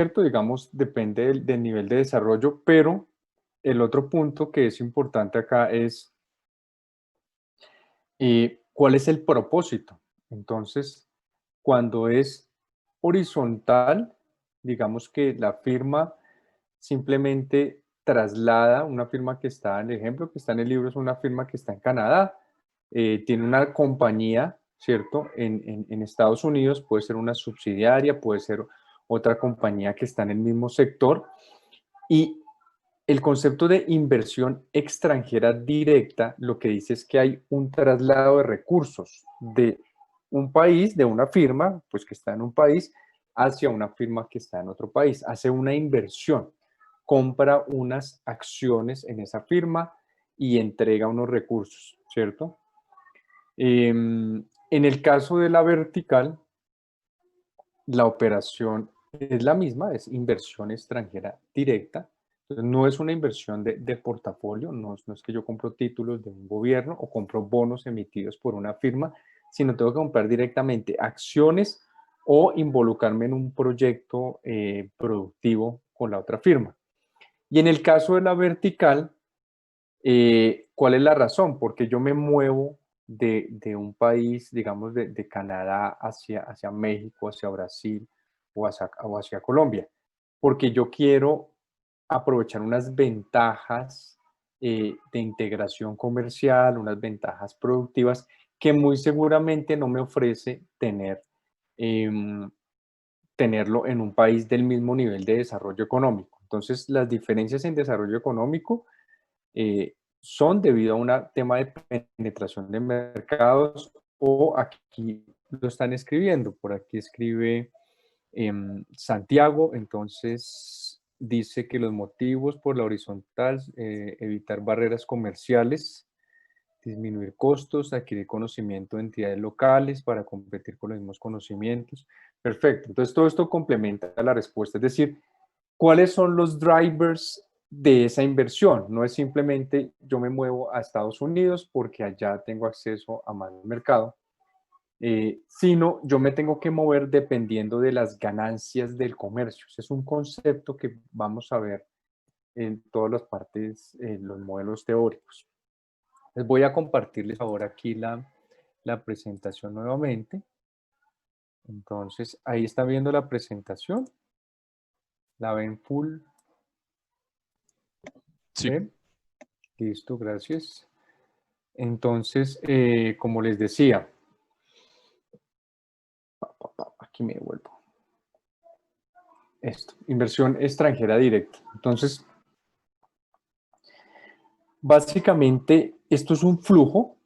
cierto, digamos, depende del nivel de desarrollo, pero el otro punto que es importante acá es cuál es el propósito. Entonces, cuando es horizontal, digamos que la firma simplemente traslada, una firma que está, en el ejemplo que está en el libro es una firma que está en Canadá, tiene una compañía, ¿cierto? En Estados Unidos, puede ser una subsidiaria, puede ser otra compañía que está en el mismo sector, y el concepto de inversión extranjera directa lo que dice es que hay un traslado de recursos de un país, de una firma, pues que está en un país, hacia una firma que está en otro país. Hace una inversión, compra unas acciones en esa firma y entrega unos recursos, ¿cierto? En el caso de la vertical, la operación es la misma, es inversión extranjera directa. Entonces, no es una inversión de portafolio, no es que yo compro títulos de un gobierno o compro bonos emitidos por una firma, sino tengo que comprar directamente acciones o involucrarme en un proyecto productivo con la otra firma. Y en el caso de la vertical, ¿cuál es la razón? Porque yo me muevo de un país, digamos, de Canadá hacia México, hacia Brasil o hacia Colombia, porque yo quiero aprovechar unas ventajas de integración comercial, unas ventajas productivas que muy seguramente no me ofrece em, tenerlo en un país del mismo nivel de desarrollo económico. Entonces, las diferencias en desarrollo económico son debido a un tema de penetración de mercados o aquí lo están escribiendo, por aquí escribe Santiago, entonces dice que los motivos por la horizontal, evitar barreras comerciales, disminuir costos, adquirir conocimiento de entidades locales para competir con los mismos conocimientos. Perfecto, entonces todo esto complementa la respuesta, es decir, ¿cuáles son los drivers de esa inversión? No es simplemente yo me muevo a Estados Unidos porque allá tengo acceso a más mercado, sino yo me tengo que mover dependiendo de las ganancias del comercio. Ese es un concepto que vamos a ver en todas las partes, los modelos teóricos. Les voy a compartirles ahora aquí la presentación nuevamente. Entonces, ahí está viendo la presentación. ¿La ven full? Sí. ¿Sí? Listo, gracias. Entonces, como les decía, aquí me devuelvo. Esto, inversión extranjera directa. Entonces, básicamente, esto es un flujo,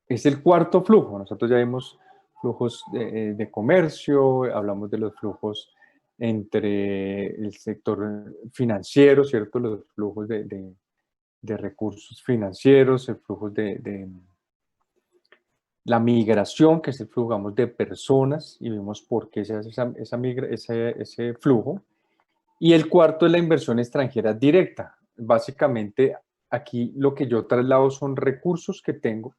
es el cuarto flujo. Nosotros ya vimos flujos de comercio, hablamos de los flujos entre el sector financiero, ¿cierto? Los flujos de recursos financieros, el flujo de la migración, que es el flujo, digamos, de personas, y vemos por qué se hace ese flujo. Y el cuarto es la inversión extranjera directa. Básicamente, aquí lo que yo traslado son recursos que tengo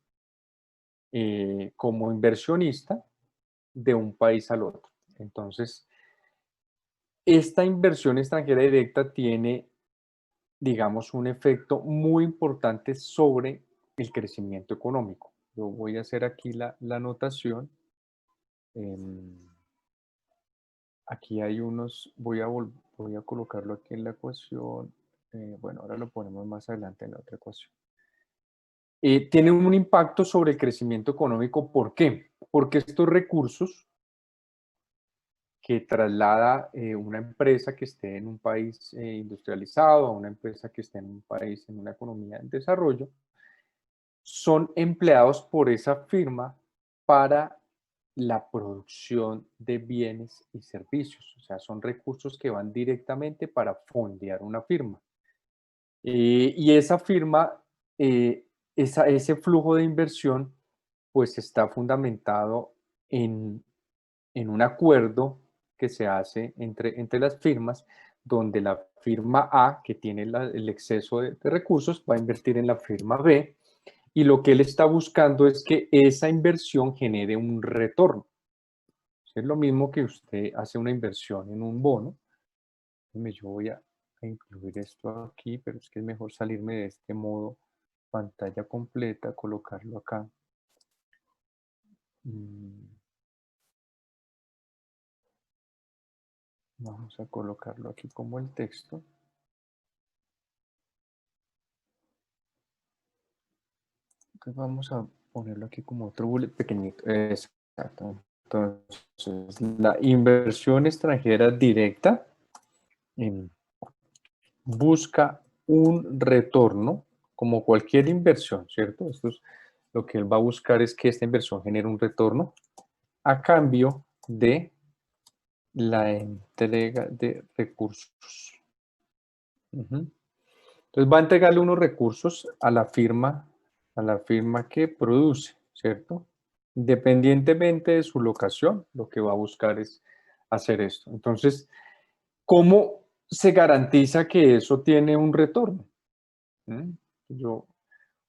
como inversionista de un país al otro. Entonces, esta inversión extranjera directa tiene, digamos, un efecto muy importante sobre el crecimiento económico. Yo voy a hacer aquí la anotación. Aquí hay unos, voy a colocarlo aquí en la ecuación. Bueno, ahora lo ponemos más adelante en la otra ecuación. Tiene un impacto sobre el crecimiento económico. ¿Por qué? Porque estos recursos que traslada una empresa que esté en un país industrializado a una empresa que esté en un país, en una economía en desarrollo, son empleados por esa firma para la producción de bienes y servicios. O sea, son recursos que van directamente para fondear una firma. Y esa firma, ese flujo de inversión, pues está fundamentado en, en un acuerdo que se hace entre las firmas, donde la firma A, que tiene el exceso de recursos, va a invertir en la firma B, y lo que él está buscando es que esa inversión genere un retorno. Es lo mismo que usted hace una inversión en un bono yo voy a incluir esto aquí, pero es que es mejor salirme de este modo pantalla completa, colocarlo acá. Vamos a colocarlo aquí como el texto. Entonces vamos a ponerlo aquí como otro bullet pequeñito. Exacto. Entonces, la inversión extranjera directa busca un retorno, como cualquier inversión, ¿cierto? Esto es lo que él va a buscar, es que esta inversión genere un retorno a cambio de la entrega de recursos. Entonces va a entregarle unos recursos a la firma que produce, ¿cierto? Independientemente de su locación, lo que va a buscar es hacer esto. Entonces, ¿cómo se garantiza que eso tiene un retorno?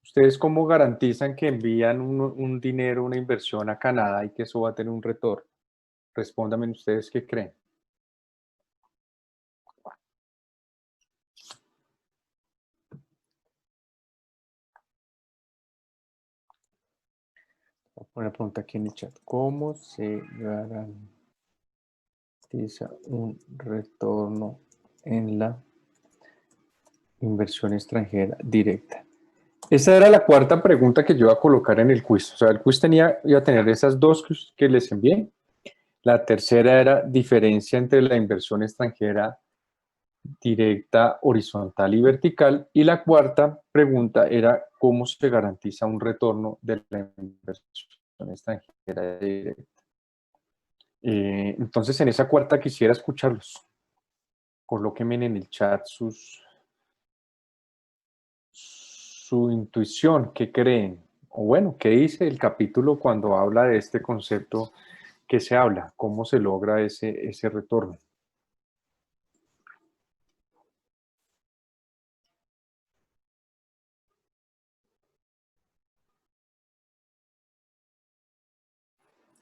¿Ustedes cómo garantizan que envían un dinero, una inversión a Canadá y que eso va a tener un retorno? Respóndanme ustedes qué creen. Voy a poner pregunta aquí en el chat. ¿Cómo se garantiza un retorno en la inversión extranjera directa? Esa era la cuarta pregunta que yo iba a colocar en el quiz. O sea, el quiz iba a tener esas dos que les envié. La tercera era diferencia entre la inversión extranjera directa, horizontal y vertical. Y la cuarta pregunta era cómo se garantiza un retorno de la inversión extranjera directa. Entonces, en esa cuarta quisiera escucharlos. Colóquenme en el chat su intuición, qué creen, o bueno, qué dice el capítulo cuando habla de este concepto que se habla, cómo se logra ese retorno.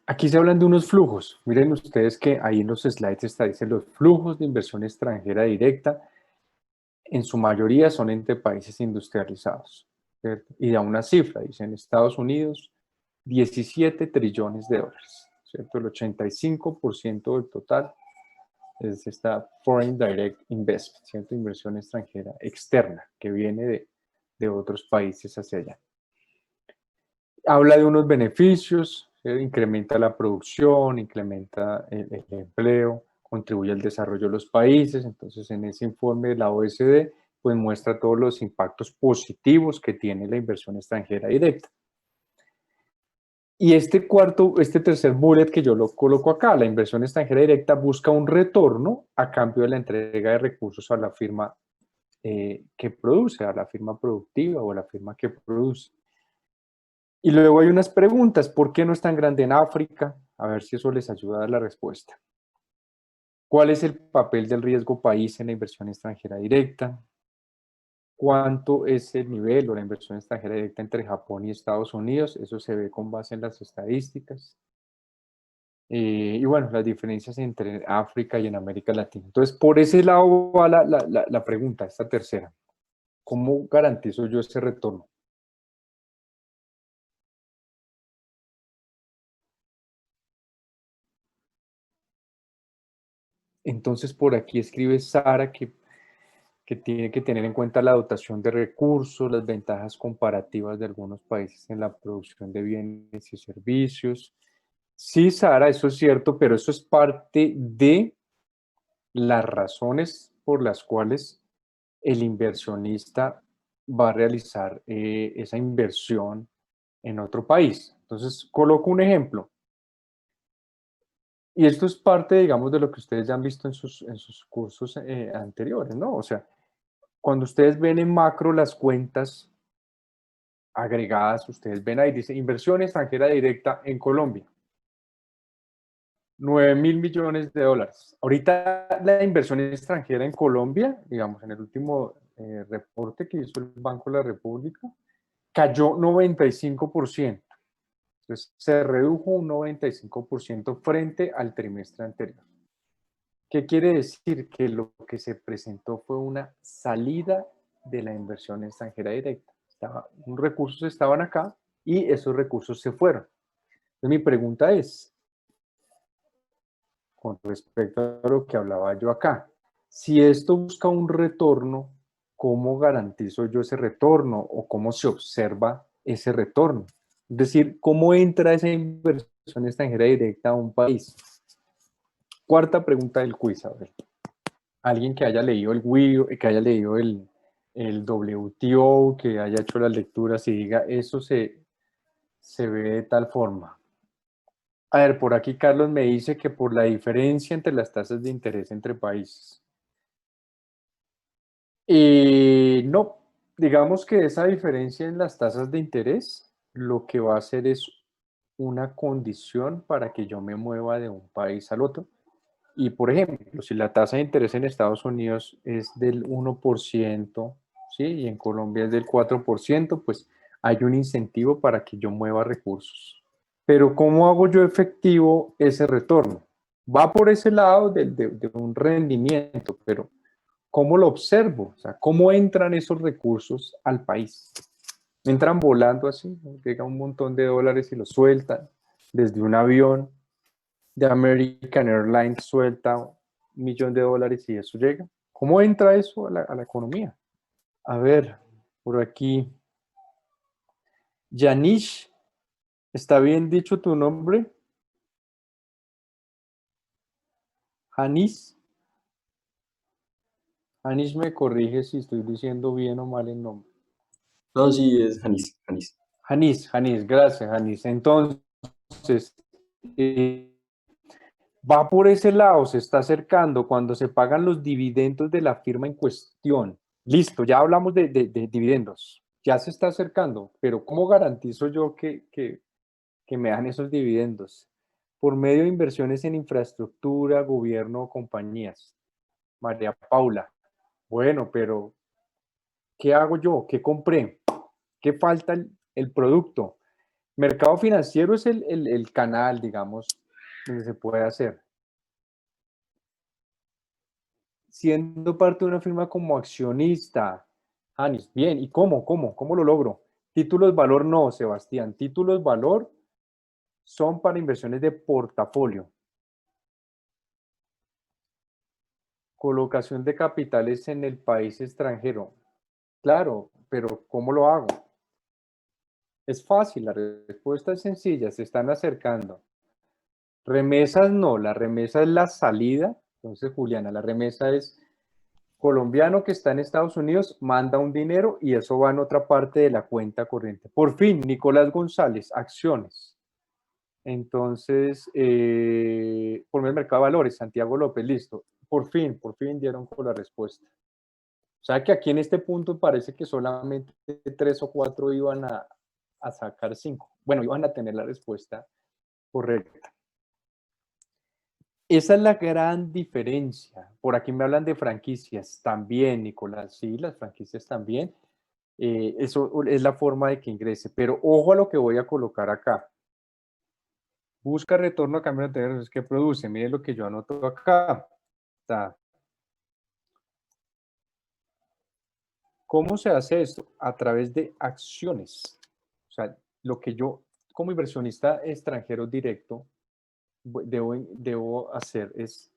Aquí se hablan de unos flujos. Miren ustedes que ahí en los slides dicen los flujos de inversión extranjera directa, en su mayoría son entre países industrializados, ¿cierto? Y da una cifra, dicen Estados Unidos, 17 trillones de dólares, ¿cierto? El 85% del total es esta Foreign Direct Investment, ¿cierto? Inversión extranjera externa que viene de otros países hacia allá. Habla de unos beneficios, incrementa la producción, incrementa el empleo, contribuye al desarrollo de los países. Entonces, en ese informe de la OSD, pues muestra todos los impactos positivos que tiene la inversión extranjera directa. Y este tercer bullet que yo lo coloco acá, la inversión extranjera directa busca un retorno a cambio de la entrega de recursos a la firma que produce, a la firma productiva o a la firma que produce. Y luego hay unas preguntas, ¿por qué no es tan grande en África? A ver si eso les ayuda a dar la respuesta. ¿Cuál es el papel del riesgo país en la inversión extranjera directa? ¿Cuánto es el nivel o la inversión extranjera directa entre Japón y Estados Unidos? Eso se ve con base en las estadísticas. Y bueno, las diferencias entre África y en América Latina. Entonces, por ese lado va la pregunta, esta tercera. ¿Cómo garantizo yo ese retorno? Entonces, por aquí escribe Sara que tiene que tener en cuenta la dotación de recursos, las ventajas comparativas de algunos países en la producción de bienes y servicios. Sí, Sara, eso es cierto, pero eso es parte de las razones por las cuales el inversionista va a realizar esa inversión en otro país. Entonces, coloco un ejemplo. Y esto es parte, digamos, de lo que ustedes ya han visto en sus cursos anteriores, ¿no? O sea, cuando ustedes ven en macro las cuentas agregadas, ustedes ven ahí, dice inversión extranjera directa en Colombia, 9.000 millones de dólares. Ahorita la inversión extranjera en Colombia, digamos, en el último reporte que hizo el Banco de la República, cayó 95%. Entonces, se redujo un 95% frente al trimestre anterior. ¿Qué quiere decir? Que lo que se presentó fue una salida de la inversión extranjera directa. Unos recursos estaban acá y esos recursos se fueron. Entonces, mi pregunta es, con respecto a lo que hablaba yo acá, si esto busca un retorno, ¿cómo garantizo yo ese retorno o cómo se observa ese retorno? Es decir, ¿cómo entra esa inversión extranjera directa a un país? Cuarta pregunta del quiz, a ver. Alguien que haya leído el WIO, que haya leído el WTO, que haya hecho las lecturas y diga, eso se ve de tal forma. A ver, por aquí Carlos me dice que por la diferencia entre las tasas de interés entre países. Y no, digamos que esa diferencia en las tasas de interés lo que va a hacer es una condición para que yo me mueva de un país al otro. Y por ejemplo, si la tasa de interés en Estados Unidos es del 1%, ¿sí? Y en Colombia es del 4%, pues hay un incentivo para que yo mueva recursos. Pero ¿cómo hago yo efectivo ese retorno? Va por ese lado de un rendimiento, pero ¿cómo lo observo? O sea, ¿cómo entran esos recursos al país? Entran volando así, ¿no? Llega un montón de dólares y los sueltan desde un avión de American Airlines, suelta $1.000.000 y eso llega. ¿Cómo entra eso a la economía? A ver, por aquí. Yanish, ¿está bien dicho tu nombre? Janis. Janis me corrige si estoy diciendo bien o mal el nombre. No, sí, es Janis, Janis. Janis, gracias, Janis. Entonces, eh, va por ese lado, se está acercando cuando se pagan los dividendos de la firma en cuestión. Listo, ya hablamos de dividendos, ya se está acercando, pero ¿cómo garantizo yo que me dan esos dividendos? Por medio de inversiones en infraestructura, gobierno o compañías. María Paula, bueno, pero ¿qué hago yo? ¿Qué compré? ¿Qué falta el producto? Mercado financiero es el canal, digamos, donde se puede hacer. Siendo parte de una firma como accionista. Janis, bien, ¿y cómo lo logro? Títulos valor no, Sebastián. Títulos valor son para inversiones de portafolio. Colocación de capitales en el país extranjero. Claro, pero ¿cómo lo hago? Es fácil, la respuesta es sencilla, se están acercando. Remesas no, la remesa es la salida. Entonces, Juliana, la remesa es colombiano que está en Estados Unidos, manda un dinero y eso va en otra parte de la cuenta corriente. Por fin, Nicolás González, acciones. Entonces, por el mercado de valores, Santiago López, listo. Por fin dieron con la respuesta. O sea que aquí en este punto parece que solamente 3 o 4 iban a sacar 5. Bueno, iban a tener la respuesta correcta. Esa es la gran diferencia. Por aquí me hablan de franquicias también, Nicolás. Sí, las franquicias también. Eso es la forma de que ingrese. Pero ojo a lo que voy a colocar acá. Busca retorno a cambio de ingresos que produce. Miren lo que yo anoto acá. Está. ¿Cómo se hace esto? A través de acciones. O sea, lo que yo como inversionista extranjero directo debo hacer es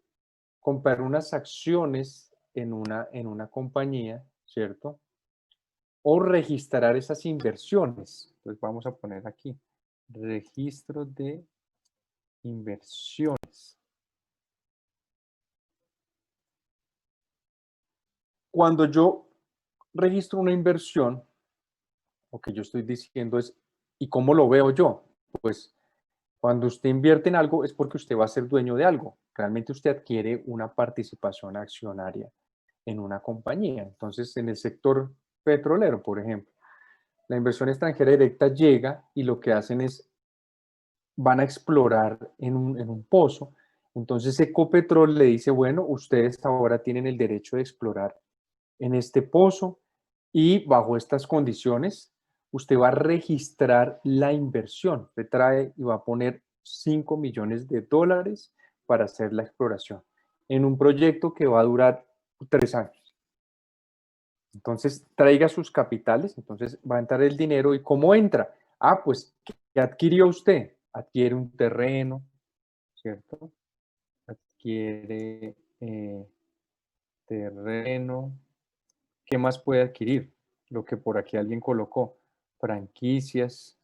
comprar unas acciones en una compañía, ¿cierto? O registrar esas inversiones. Entonces vamos a poner aquí, registro de inversiones. Cuando yo registro una inversión, lo que yo estoy diciendo es, ¿y cómo lo veo yo? Pues cuando usted invierte en algo es porque usted va a ser dueño de algo. Realmente usted adquiere una participación accionaria en una compañía. Entonces, en el sector petrolero, por ejemplo, la inversión extranjera directa llega y lo que hacen es, van a explorar en un pozo. Entonces, Ecopetrol le dice, bueno, ustedes ahora tienen el derecho de explorar en este pozo y bajo estas condiciones, usted va a registrar la inversión. Usted trae y va a poner $5 millones para hacer la exploración. en un proyecto que va a durar 3 años. Entonces, traiga sus capitales, entonces va a entrar el dinero. ¿Y cómo entra? Ah, pues, ¿qué adquirió usted? Adquiere un terreno, ¿cierto? Adquiere terreno. ¿Qué más puede adquirir? Lo que por aquí alguien colocó. Franquicias.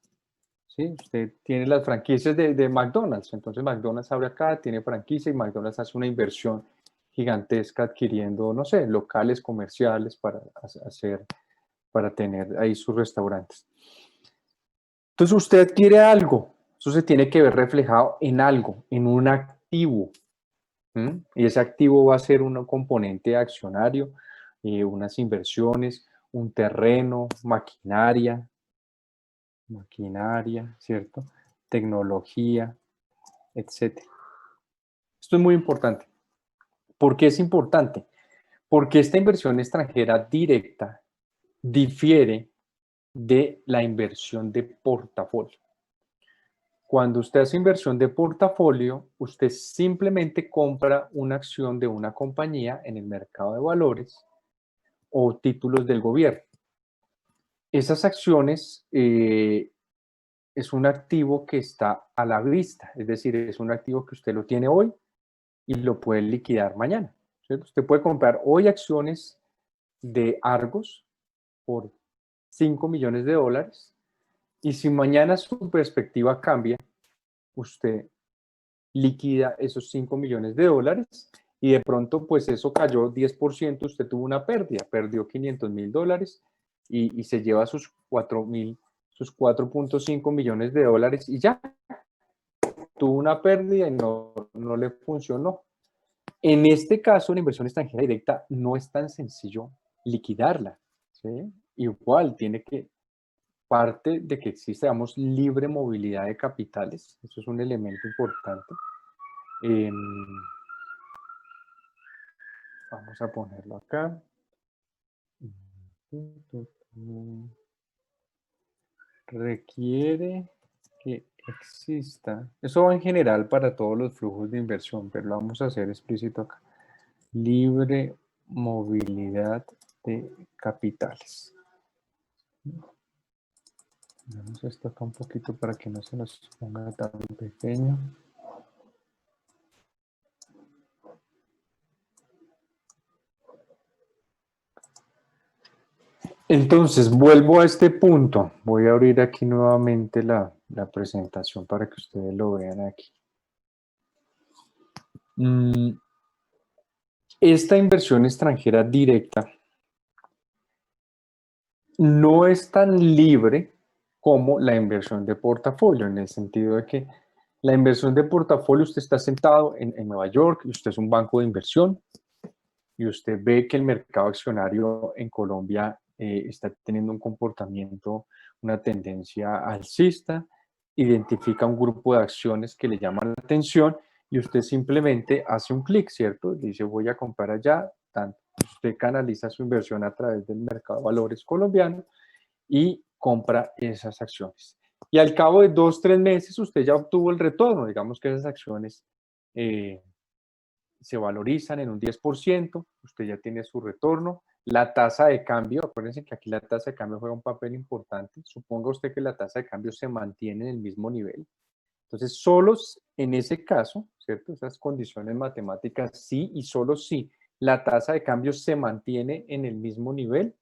¿Sí? Usted tiene las franquicias de McDonald's. Entonces McDonald's abre acá, tiene franquicia y McDonald's hace una inversión gigantesca adquiriendo, no sé, locales comerciales para tener ahí sus restaurantes. Entonces usted adquiere algo. Eso se tiene que ver reflejado en algo, en un activo. Y ese activo va a ser un componente accionario, unas inversiones, un terreno, maquinaria, ¿cierto? Tecnología, etcétera. Esto es muy importante. ¿Por qué es importante? Porque esta inversión extranjera directa difiere de la inversión de portafolio. Cuando usted hace inversión de portafolio, usted simplemente compra una acción de una compañía en el mercado de valores o títulos del gobierno. Esas acciones es un activo que está a la vista, es decir, es un activo que usted lo tiene hoy y lo puede liquidar mañana, ¿cierto? Usted puede comprar hoy acciones de Argos por 5 millones de dólares y si mañana su perspectiva cambia, usted liquida esos 5 millones de dólares y de pronto pues eso cayó 10%, usted tuvo una pérdida, perdió 500 mil dólares y se lleva sus 4.5 millones de dólares y ya tuvo una pérdida y no le funcionó. En este caso, la inversión extranjera directa no es tan sencillo liquidarla, ¿sí? Igual tiene que, parte de que existe, digamos, libre movilidad de capitales, eso es un elemento importante. Vamos a ponerlo acá. Requiere que exista, eso va en general para todos los flujos de inversión, pero lo vamos a hacer explícito acá. Libre movilidad de capitales. Vamos esto acá un poquito para que no se nos ponga tan pequeño. Entonces, vuelvo a este punto. Voy a abrir aquí nuevamente la presentación para que ustedes lo vean aquí. Esta inversión extranjera directa no es tan libre como la inversión de portafolio, en el sentido de que la inversión de portafolio, usted está sentado en Nueva York y usted es un banco de inversión y usted ve que el mercado accionario en Colombia está teniendo un comportamiento, una tendencia alcista, identifica un grupo de acciones que le llaman la atención y usted simplemente hace un clic, ¿cierto? Dice, voy a comprar allá, tanto. Usted canaliza su inversión a través del mercado de valores colombiano y compra esas acciones. Y al cabo de 2, 3 meses usted ya obtuvo el retorno, digamos que esas acciones se valorizan en un 10%, usted ya tiene su retorno. La tasa de cambio, acuérdense que aquí la tasa de cambio juega un papel importante. Suponga usted que la tasa de cambio se mantiene en el mismo nivel. Entonces, solo en ese caso, ¿cierto? Esas condiciones matemáticas, sí y solo si la tasa de cambio se mantiene en el mismo nivel,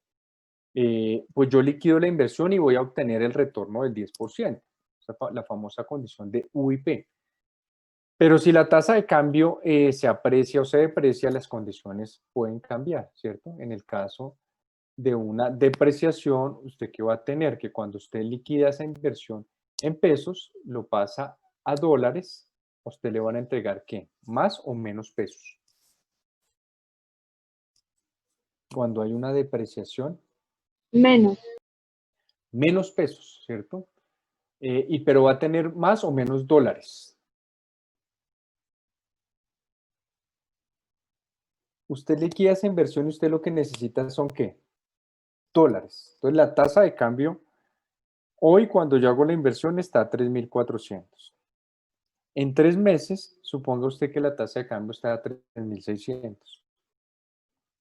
pues yo liquido la inversión y voy a obtener el retorno del 10%, la famosa condición de UIP. Pero si la tasa de cambio se aprecia o se deprecia, las condiciones pueden cambiar, ¿cierto? En el caso de una depreciación, ¿usted qué va a tener? Que cuando usted liquida esa inversión en pesos, lo pasa a dólares, a usted le van a entregar, ¿qué? ¿Más o menos pesos? Cuando hay una depreciación. Menos. Menos pesos, ¿cierto? Pero va a tener más o menos dólares. Usted liquida esa inversión y usted lo que necesita son ¿qué? Dólares. Entonces la tasa de cambio hoy cuando yo hago la inversión está a 3.400. En 3 meses, suponga usted que la tasa de cambio está a 3.600.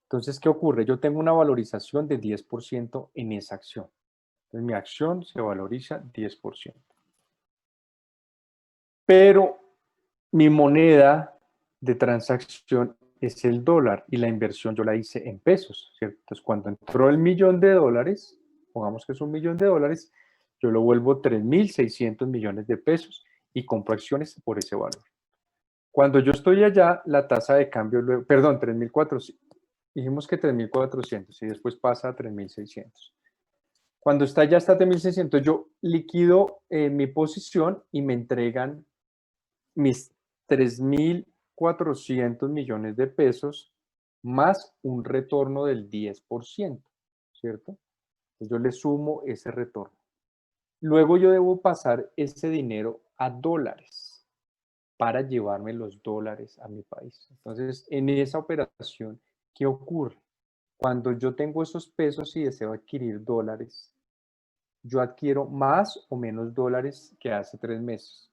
Entonces, ¿qué ocurre? Yo tengo una valorización de 10% en esa acción. Entonces, mi acción se valoriza 10%. Pero mi moneda de transacción es el dólar y la inversión yo la hice en pesos, ¿cierto? Entonces, cuando entró el $1.000.000, pongamos que es $1.000.000, yo lo vuelvo 3.600 millones de pesos y compro acciones por ese valor. Cuando yo estoy allá, la tasa de cambio, luego, perdón, 3.400, dijimos que 3.400 y después pasa a 3.600. Cuando está ya está 3.600, yo liquido mi posición y me entregan mis 3.400 millones de pesos más un retorno del 10%, ¿cierto? Entonces yo le sumo ese retorno. Luego yo debo pasar ese dinero a dólares para llevarme los dólares a mi país. Entonces, en esa operación, ¿qué ocurre? Cuando yo tengo esos pesos y deseo adquirir dólares, yo adquiero más o menos dólares que hace 3 meses.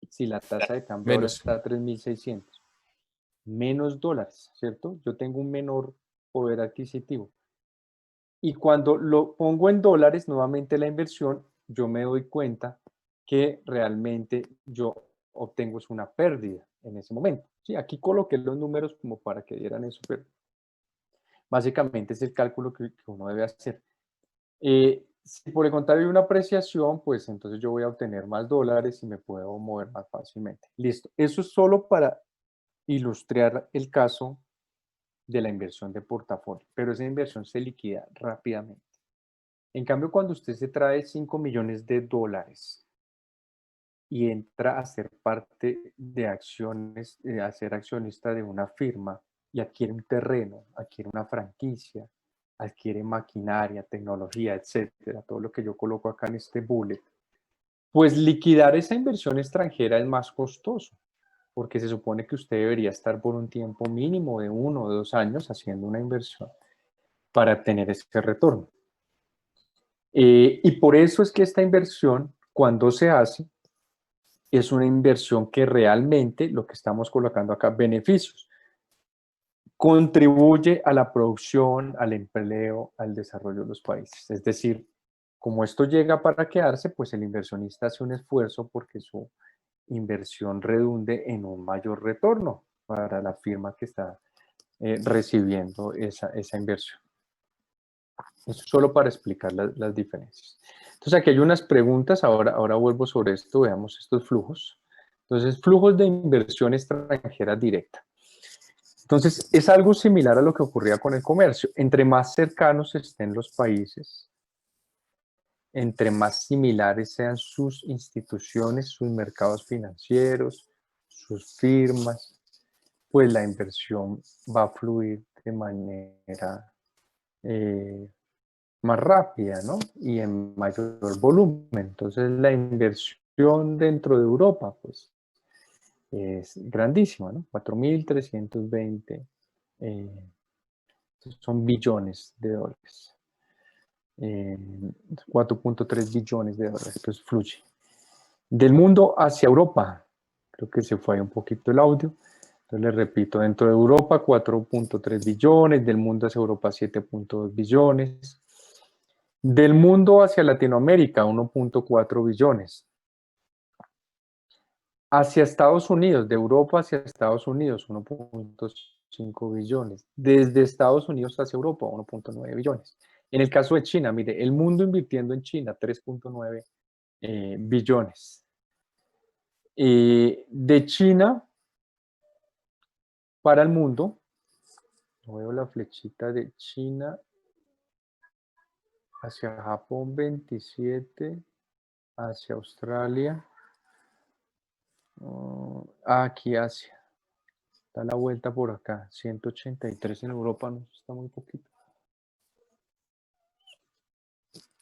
Si la tasa de cambio ahora Menos. está a 3.600, menos dólares, ¿cierto? Yo tengo un menor poder adquisitivo. Y cuando lo pongo en dólares, nuevamente la inversión, yo me doy cuenta que realmente yo obtengo es una pérdida en ese momento. Sí, aquí coloqué los números como para que dieran eso, pero básicamente es el cálculo que uno debe hacer. Si por el contrario hay una apreciación, pues entonces yo voy a obtener más dólares y me puedo mover más fácilmente. Listo. Eso es solo para ilustrar el caso de la inversión de portafolio, pero esa inversión se liquida rápidamente. En cambio, cuando usted se trae 5 millones de dólares y entra a ser parte de acciones, a ser accionista de una firma y adquiere un terreno, adquiere una franquicia, adquiere maquinaria, tecnología, etcétera, todo lo que yo coloco acá en este bullet, pues liquidar esa inversión extranjera es más costoso, porque se supone que usted debería estar por un tiempo mínimo de 1 o 2 años haciendo una inversión para tener ese retorno. Y por eso es que esta inversión, cuando se hace, es una inversión que realmente, lo que estamos colocando acá, beneficios, contribuye a la producción, al empleo, al desarrollo de los países. Es decir, como esto llega para quedarse, pues el inversionista hace un esfuerzo porque su inversión redunde en un mayor retorno para la firma que está recibiendo esa inversión. Eso es solo para explicar las diferencias. Entonces aquí hay unas preguntas, ahora vuelvo sobre esto, veamos estos flujos. Entonces, flujos de inversión extranjera directa. Entonces, es algo similar a lo que ocurría con el comercio. Entre más cercanos estén los países, entre más similares sean sus instituciones, sus mercados financieros, sus firmas, pues la inversión va a fluir de manera más rápida, ¿no? Y en mayor volumen. Entonces, la inversión dentro de Europa, pues, es grandísima, ¿no? 4.320 eh, son billones de dólares. 4.3 billones de dólares, pues fluye. Del mundo hacia Europa, creo que se fue ahí un poquito el audio. Entonces les repito, dentro de Europa 4.3 billones, del mundo hacia Europa 7.2 billones, del mundo hacia Latinoamérica 1.4 billones, hacia Estados Unidos, de Europa hacia Estados Unidos 1.5 billones, desde Estados Unidos hacia Europa 1.9 billones. En el caso de China, mire, el mundo invirtiendo en China 3.9 billones. De China para el mundo, no veo la flechita de China hacia Japón 27, hacia Australia, aquí Asia, da la vuelta por acá, 183 en Europa, no está muy poquito.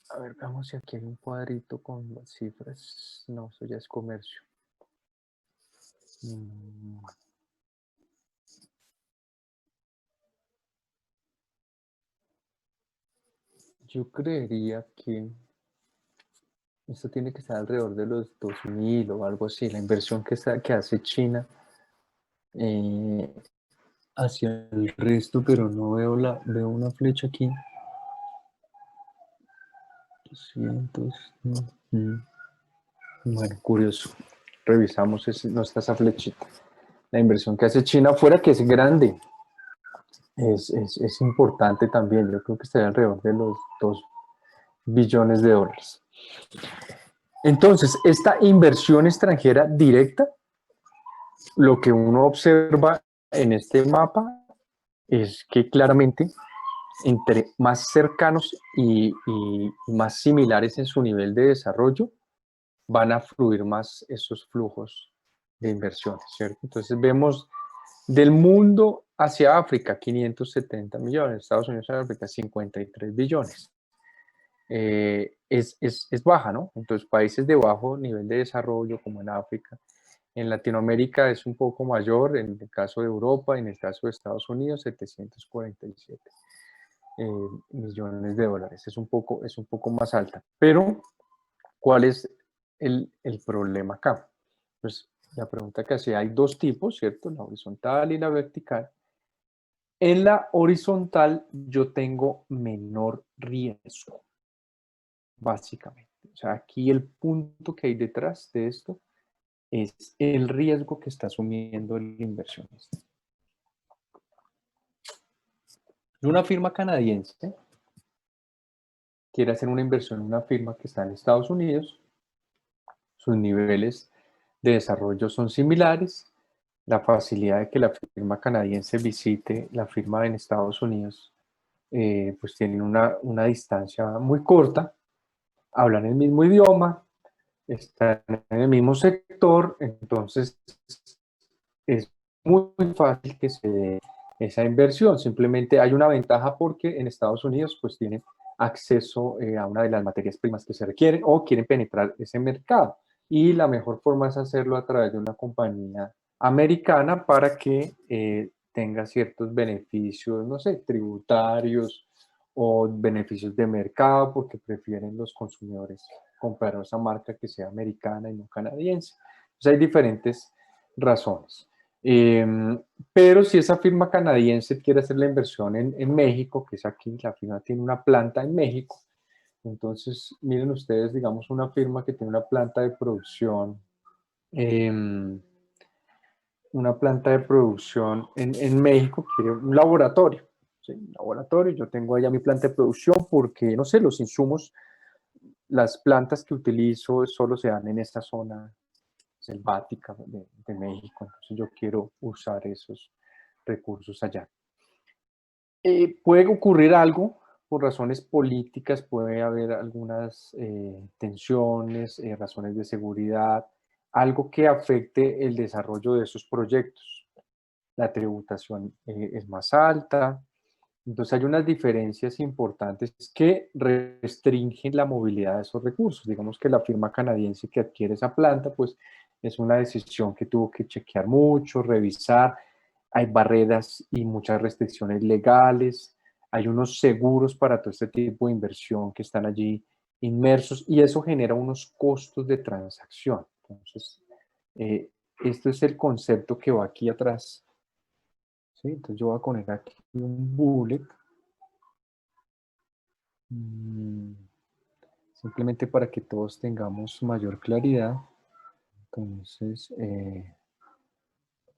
A ver, vamos si aquí hay un cuadrito con las cifras, no, eso ya es comercio. Yo creería que Esto tiene que estar alrededor de los 2000 o algo así. La inversión que hace China hacia el resto, pero no veo veo una flecha aquí. 200. Bueno, curioso. Revisamos, no está esa flechita. La inversión que hace China afuera, que es grande, es importante también. Yo creo que estaría alrededor de los 2 billones de dólares. Entonces, esta inversión extranjera directa, lo que uno observa en este mapa es que claramente entre más cercanos y más similares en su nivel de desarrollo, van a fluir más esos flujos de inversiones, ¿cierto? Entonces vemos del mundo hacia África, 570 millones, Estados Unidos hacia África, 53 billones. Es baja, ¿no? Entonces países de bajo nivel de desarrollo, como en África, en Latinoamérica es un poco mayor, en el caso de Europa, en el caso de Estados Unidos, 747 millones de dólares. Es un poco más alta. Pero, ¿cuál es el problema acá? Pues la pregunta que hacía, hay 2 tipos, ¿cierto? La horizontal y la vertical. En la horizontal yo tengo menor riesgo, básicamente. O sea, aquí el punto que hay detrás de esto es el riesgo que está asumiendo el inversionista. Una firma canadiense quiere hacer una inversión en una firma que está en Estados Unidos, sus niveles de desarrollo son similares, la facilidad de que la firma canadiense visite la firma en Estados Unidos, pues tienen una distancia muy corta, hablan el mismo idioma, están en el mismo sector, entonces es muy fácil que se dé esa inversión. Simplemente hay una ventaja porque en Estados Unidos pues tienen acceso a una de las materias primas que se requieren o quieren penetrar ese mercado. Y la mejor forma es hacerlo a través de una compañía americana para que tenga ciertos beneficios, no sé, tributarios o beneficios de mercado porque prefieren los consumidores comprar esa marca que sea americana y no canadiense. Entonces hay diferentes razones. Eh, pero si esa firma canadiense quiere hacer la inversión en México, que es aquí, la firma tiene una planta en México, entonces miren ustedes, digamos, una firma que tiene una planta de producción en México, quiere un laboratorio, ¿sí? Un laboratorio, yo tengo allá mi planta de producción porque, no sé, los insumos, las plantas que utilizo solo se dan en esta zona selvática de México, entonces yo quiero usar esos recursos allá. Puede ocurrir algo por razones políticas, puede haber algunas tensiones, razones de seguridad, algo que afecte el desarrollo de esos proyectos. La tributación es más alta, entonces hay unas diferencias importantes que restringen la movilidad de esos recursos. Digamos que la firma canadiense que adquiere esa planta, pues es una decisión que tuvo que chequear mucho, revisar. Hay barreras y muchas restricciones legales. Hay unos seguros para todo este tipo de inversión que están allí inmersos y eso genera unos costos de transacción. Entonces, esto es el concepto que va aquí atrás. ¿Sí? Entonces yo voy a poner aquí un bullet. Simplemente para que todos tengamos mayor claridad. Entonces,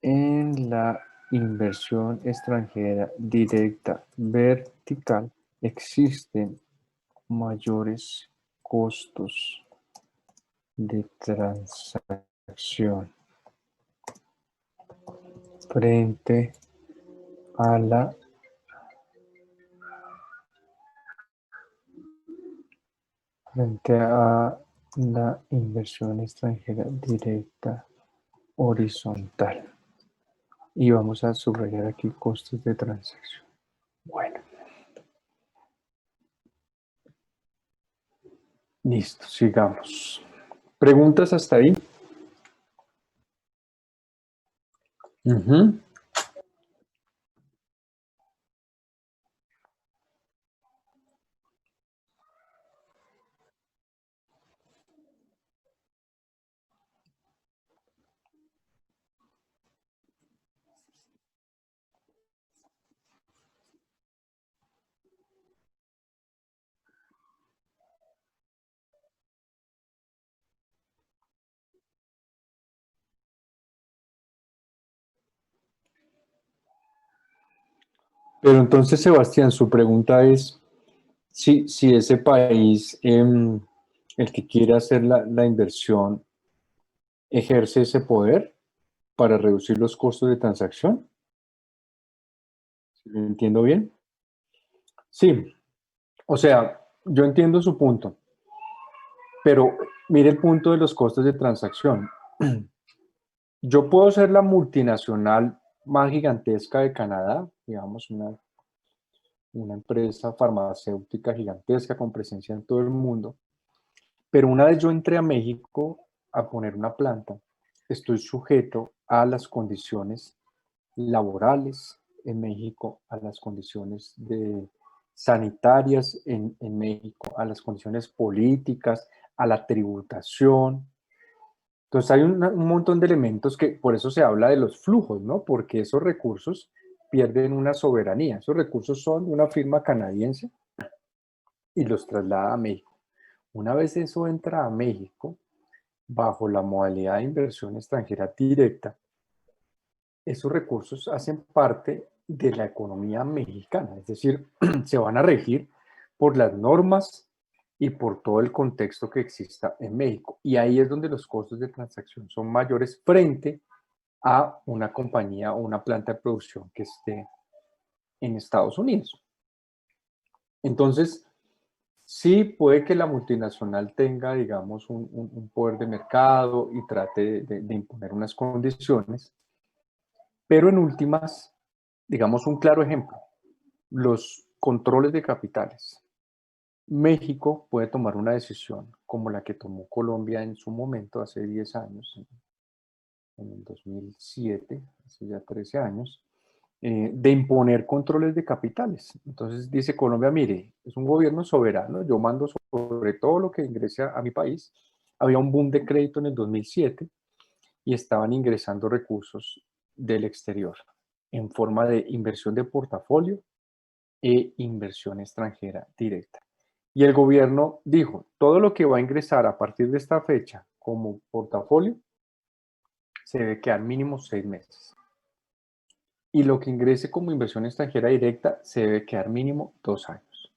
en la inversión extranjera directa vertical existen mayores costos de transacción frente a la inversión extranjera directa horizontal. Y vamos a subrayar aquí costos de transacción. Bueno, listo, sigamos. ¿Preguntas hasta ahí? Pero entonces, Sebastián, su pregunta es si ese país, el que quiere hacer la inversión, ejerce ese poder para reducir los costos de transacción. ¿Sí lo entiendo bien? Sí, o sea, yo entiendo su punto, pero mire el punto de los costos de transacción. Yo puedo ser la multinacional más gigantesca de Canadá, digamos una empresa farmacéutica gigantesca con presencia en todo el mundo, pero una vez yo entré a México a poner una planta, estoy sujeto a las condiciones laborales en México, a las condiciones sanitarias en México, a las condiciones políticas, a la tributación. Entonces hay un montón de elementos que por eso se habla de los flujos, ¿no? Porque esos recursos pierden una soberanía. Esos recursos son de una firma canadiense y los traslada a México. Una vez eso entra a México, bajo la modalidad de inversión extranjera directa, esos recursos hacen parte de la economía mexicana, es decir, se van a regir por las normas y por todo el contexto que exista en México. Y ahí es donde los costos de transacción son mayores frente a una compañía o una planta de producción que esté en Estados Unidos. Entonces, sí puede que la multinacional tenga, digamos, un poder de mercado y trate de imponer unas condiciones, pero en últimas, digamos un claro ejemplo, los controles de capitales. México puede tomar una decisión como la que tomó Colombia en su momento, hace 10 años, en el 2007, hace ya 13 años, de imponer controles de capitales. Entonces dice Colombia, mire, es un gobierno soberano, yo mando sobre todo lo que ingrese a mi país. Había un boom de crédito en el 2007 y estaban ingresando recursos del exterior en forma de inversión de portafolio e inversión extranjera directa. Y el gobierno dijo, todo lo que va a ingresar a partir de esta fecha como portafolio se debe quedar mínimo 6 meses. Y lo que ingrese como inversión extranjera directa se debe quedar mínimo 2 años.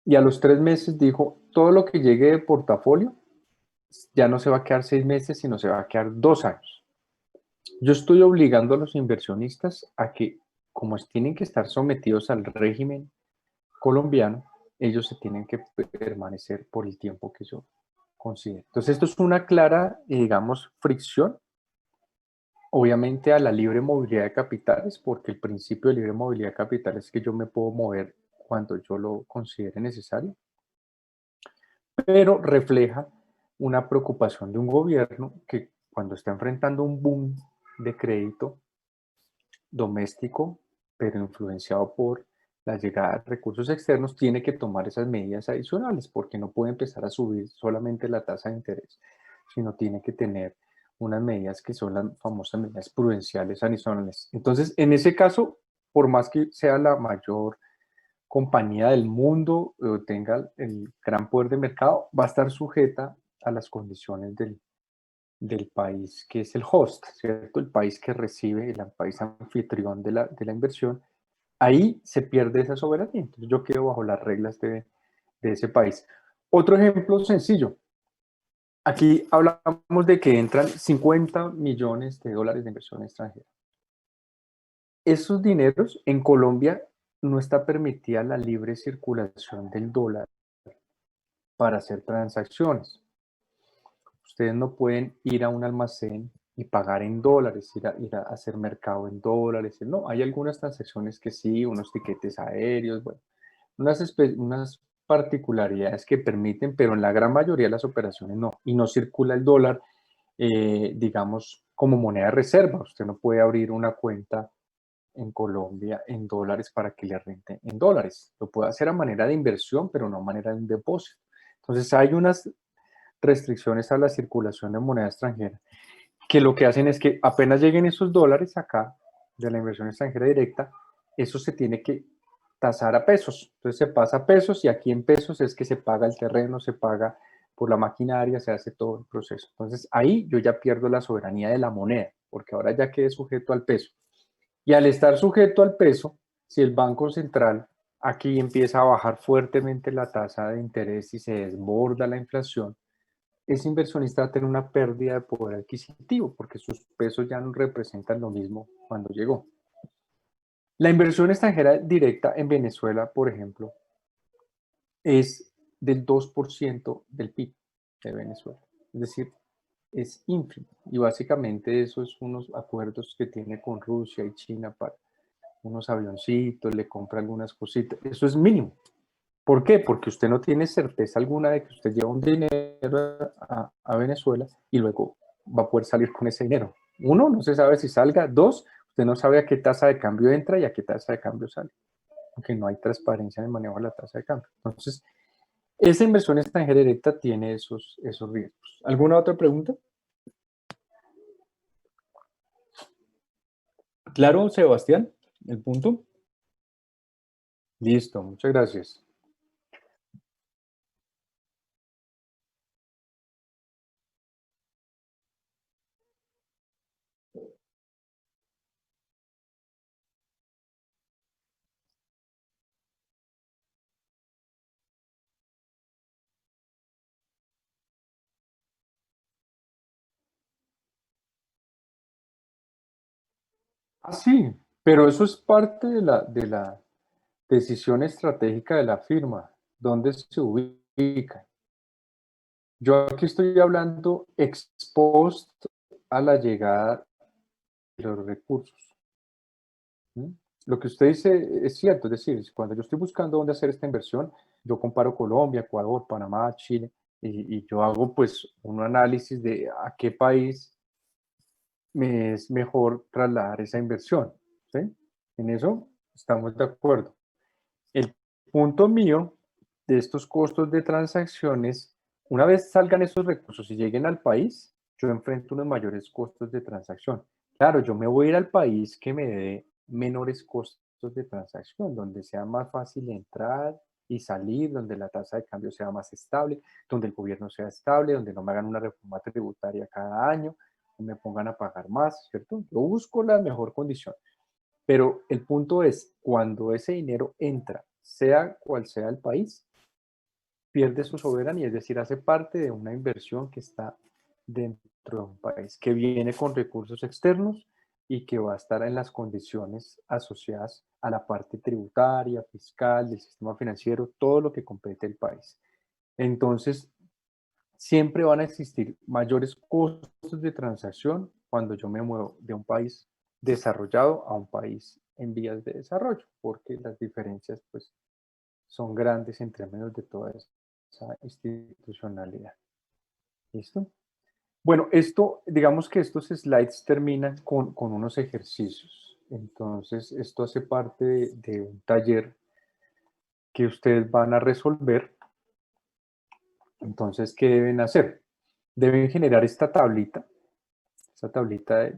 Y a los 3 meses dijo, todo lo que llegue de portafolio ya no se va a quedar 6 meses, sino se va a quedar 2 años. Yo estoy obligando a los inversionistas a que, como tienen que estar sometidos al régimen colombiano, ellos se tienen que permanecer por el tiempo que yo considero. Entonces, esto es una clara, digamos, fricción, obviamente, a la libre movilidad de capitales, porque el principio de libre movilidad de capitales es que yo me puedo mover cuando yo lo considere necesario, pero refleja una preocupación de un gobierno que cuando está enfrentando un boom de crédito doméstico, pero influenciado por la llegada de recursos externos, tiene que tomar esas medidas adicionales, porque no puede empezar a subir solamente la tasa de interés, sino tiene que tener unas medidas que son las famosas medidas prudenciales adicionales. Entonces, en ese caso, por más que sea la mayor compañía del mundo o tenga el gran poder de mercado, va a estar sujeta a las condiciones del país que es el host, ¿cierto? El país que recibe, el país anfitrión de la inversión. Ahí se pierde esa soberanía. Entonces yo quedo bajo las reglas de ese país. Otro ejemplo sencillo. Aquí hablamos de que entran 50 millones de dólares de inversión extranjera. Esos dineros en Colombia no está permitida la libre circulación del dólar para hacer transacciones. Ustedes no pueden ir a un almacén y pagar en dólares, ir a hacer mercado en dólares. No, hay algunas transacciones que sí, unos tiquetes aéreos, bueno, unas particularidades que permiten, pero en la gran mayoría de las operaciones no. Y no circula el dólar, digamos, como moneda de reserva. Usted no puede abrir una cuenta en Colombia en dólares para que le rente en dólares. Lo puede hacer a manera de inversión, pero no a manera de un depósito. Entonces hay unas restricciones a la circulación de moneda extranjera, que lo que hacen es que apenas lleguen esos dólares acá de la inversión extranjera directa, eso se tiene que tasar a pesos. Entonces se pasa a pesos y aquí en pesos es que se paga el terreno, se paga por la maquinaria, se hace todo el proceso. Entonces ahí yo ya pierdo la soberanía de la moneda, porque ahora ya quedé sujeto al peso. Y al estar sujeto al peso, si el Banco Central aquí empieza a bajar fuertemente la tasa de interés y se desborda la inflación, ese inversionista va a tener una pérdida de poder adquisitivo porque sus pesos ya no representan lo mismo cuando llegó. La inversión extranjera directa en Venezuela, por ejemplo, es del 2% del PIB de Venezuela. Es decir, es ínfimo. Y básicamente eso es unos acuerdos que tiene con Rusia y China para unos avioncitos, le compra algunas cositas. Eso es mínimo. ¿Por qué? Porque usted no tiene certeza alguna de que usted lleva un dinero a Venezuela y luego va a poder salir con ese dinero. Uno, no se sabe si salga. Dos, usted no sabe a qué tasa de cambio entra y a qué tasa de cambio sale, porque no hay transparencia en el manejo de la tasa de cambio. Entonces, esa inversión extranjera directa tiene esos riesgos. ¿Alguna otra pregunta? ¿Claro, Sebastián? ¿El punto? Listo, muchas gracias. Ah, sí, pero eso es parte de la decisión estratégica de la firma, dónde se ubica. Yo aquí estoy hablando ex post a la llegada de los recursos. ¿Mm? Lo que usted dice es cierto, es decir, cuando yo estoy buscando dónde hacer esta inversión, yo comparo Colombia, Ecuador, Panamá, Chile, y yo hago pues un análisis de a qué país me es mejor trasladar esa inversión. ¿Sí? En eso estamos de acuerdo. El punto mío de estos costos de transacciones, una vez salgan esos recursos y lleguen al país, yo enfrento unos mayores costos de transacción. Claro, yo me voy a ir al país que me dé menores costos de transacción, donde sea más fácil entrar y salir, donde la tasa de cambio sea más estable, donde el gobierno sea estable, donde no me hagan una reforma tributaria cada año, o me pongan a pagar más, ¿cierto? Yo busco la mejor condición. Pero el punto es, cuando ese dinero entra, sea cual sea el país, pierde su soberanía, es decir, hace parte de una inversión que está dentro de un país, que viene con recursos externos y que va a estar en las condiciones asociadas a la parte tributaria, fiscal, del sistema financiero, todo lo que compete el país. Entonces, siempre van a existir mayores costos de transacción cuando yo me muevo de un país desarrollado a un país en vías de desarrollo, porque las diferencias pues son grandes en términos de toda esa institucionalidad. ¿Listo? Bueno, esto, digamos que estos slides terminan con unos ejercicios. Entonces, esto hace parte de un taller que ustedes van a resolver. Entonces, ¿qué deben hacer? Deben generar esta tablita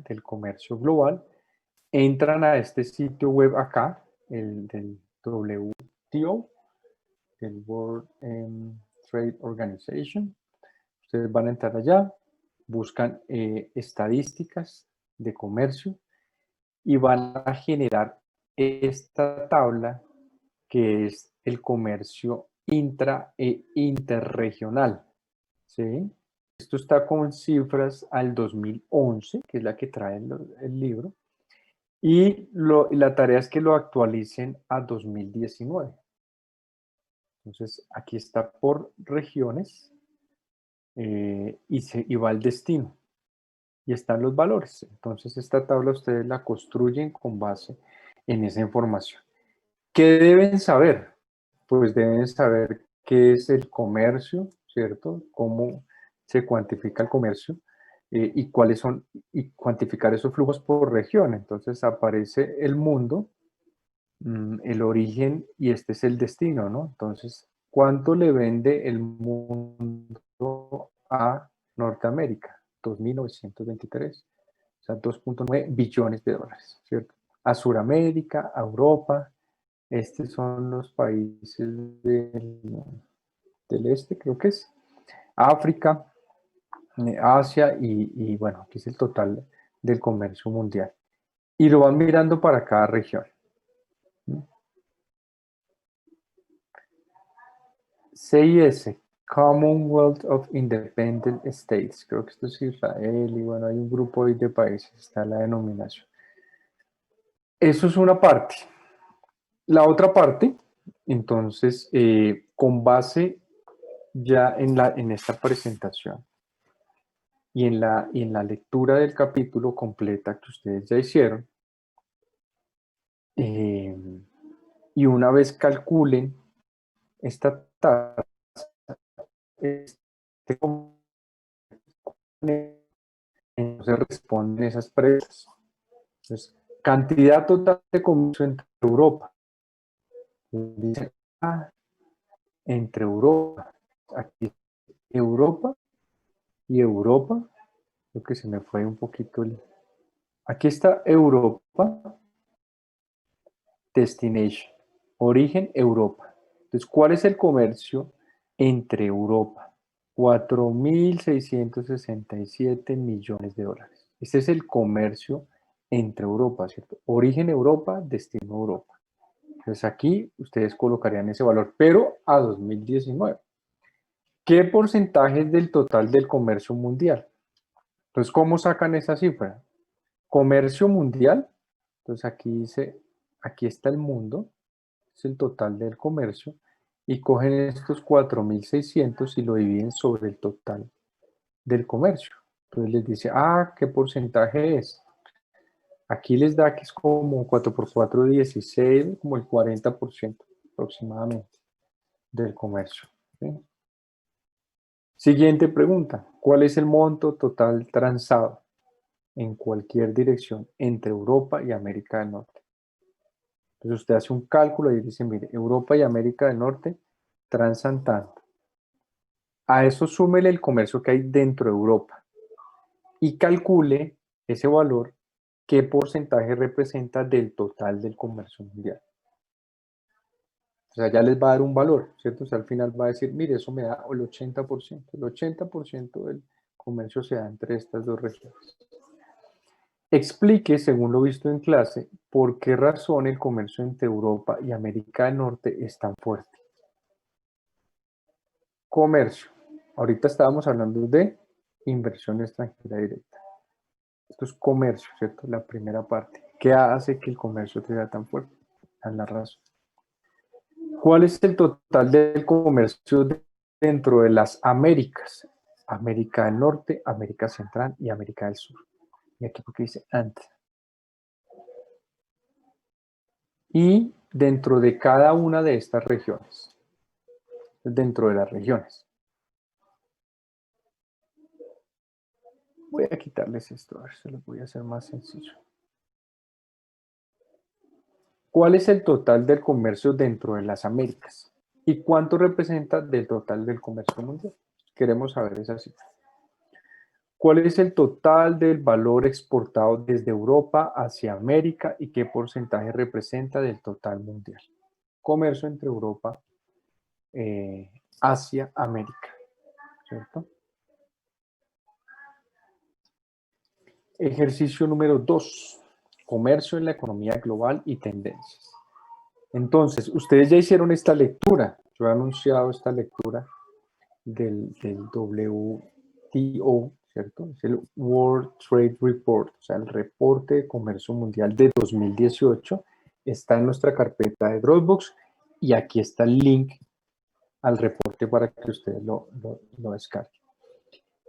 del comercio global, entran a este sitio web acá, el del WTO, el World Trade Organization. Ustedes van a entrar allá, buscan estadísticas de comercio y van a generar esta tabla que es el comercio intra e interregional. ¿Sí? Esto está con cifras al 2011, que es la que trae el libro, y la tarea es que lo actualicen a 2019. Entonces, aquí está por regiones y va al destino. Y están los valores. Entonces, esta tabla ustedes la construyen con base en esa información. ¿Qué deben saber? Pues deben saber qué es el comercio, ¿cierto? Cómo se cuantifica el comercio y cuáles son, y cuantificar esos flujos por región. Entonces aparece el mundo, el origen y este es el destino, ¿no? Entonces, ¿cuánto le vende el mundo a Norteamérica? 2.923, o sea, 2.9 billones de dólares, ¿cierto? A Suramérica, a Europa, estos son los países del este, creo que es África, Asia y bueno, aquí es el total del comercio mundial. y lo van mirando para cada región. CIS, Commonwealth of Independent States. Creo que esto es Israel y bueno, hay un grupo ahí de países, está la denominación. Eso es una parte. La otra parte, entonces, con base ya en esta presentación y en la lectura del capítulo completa que ustedes ya hicieron, y una vez calculen esta tasa, entonces responden esas preguntas. Entonces, cantidad total de comercio entre Europa. Dice, entre Europa. Aquí Europa y Europa. Creo que se me fue un poquito. Aquí está Europa. Destination. Origen Europa. Entonces, ¿cuál es el comercio entre Europa? 4.667 millones de dólares. Este es el comercio entre Europa, ¿cierto? Origen Europa, destino Europa. Entonces aquí ustedes colocarían ese valor, pero a 2019. ¿Qué porcentaje es del total del comercio mundial? Entonces, ¿cómo sacan esa cifra? Comercio mundial. Entonces aquí dice, aquí está el mundo, es el total del comercio, y cogen estos 4.600 y lo dividen sobre el total del comercio. Entonces les dice, ¿qué porcentaje es? Aquí les da que es como 4 por 4, 16, como el 40% aproximadamente del comercio. ¿Sí? Siguiente pregunta, ¿cuál es el monto total transado en cualquier dirección entre Europa y América del Norte? Entonces usted hace un cálculo y dice, mire, Europa y América del Norte transan tanto. A eso súmele el comercio que hay dentro de Europa y calcule ese valor, qué porcentaje representa del total del comercio mundial. O sea, ya les va a dar un valor, ¿cierto? O sea, al final va a decir, mire, eso me da el 80%. El 80% del comercio se da entre estas dos regiones. Explique, según lo visto en clase, por qué razón el comercio entre Europa y América del Norte es tan fuerte. Comercio. Ahorita estábamos hablando de inversión extranjera directa. Esto es comercio, ¿cierto? La primera parte. ¿Qué hace que el comercio sea tan fuerte? Es la razón. ¿Cuál es el total del comercio dentro de las Américas? América del Norte, América Central y América del Sur. Y aquí porque dice ANT. Y dentro de cada una de estas regiones. Dentro de las regiones. Voy a quitarles esto, a ver si lo voy a hacer más sencillo. ¿Cuál es el total del comercio dentro de las Américas? ¿Y cuánto representa del total del comercio mundial? Queremos saber esa cifra. ¿Cuál es el total del valor exportado desde Europa hacia América y qué porcentaje representa del total mundial? Comercio entre Europa, Asia, América, ¿cierto? Ejercicio número 2. Comercio en la economía global y tendencias. Entonces, ustedes ya hicieron esta lectura. Yo he anunciado esta lectura del WTO, ¿cierto? Es el World Trade Report, o sea, el reporte de comercio mundial de 2018. Está en nuestra carpeta de Dropbox y aquí está el link al reporte para que ustedes lo descarguen.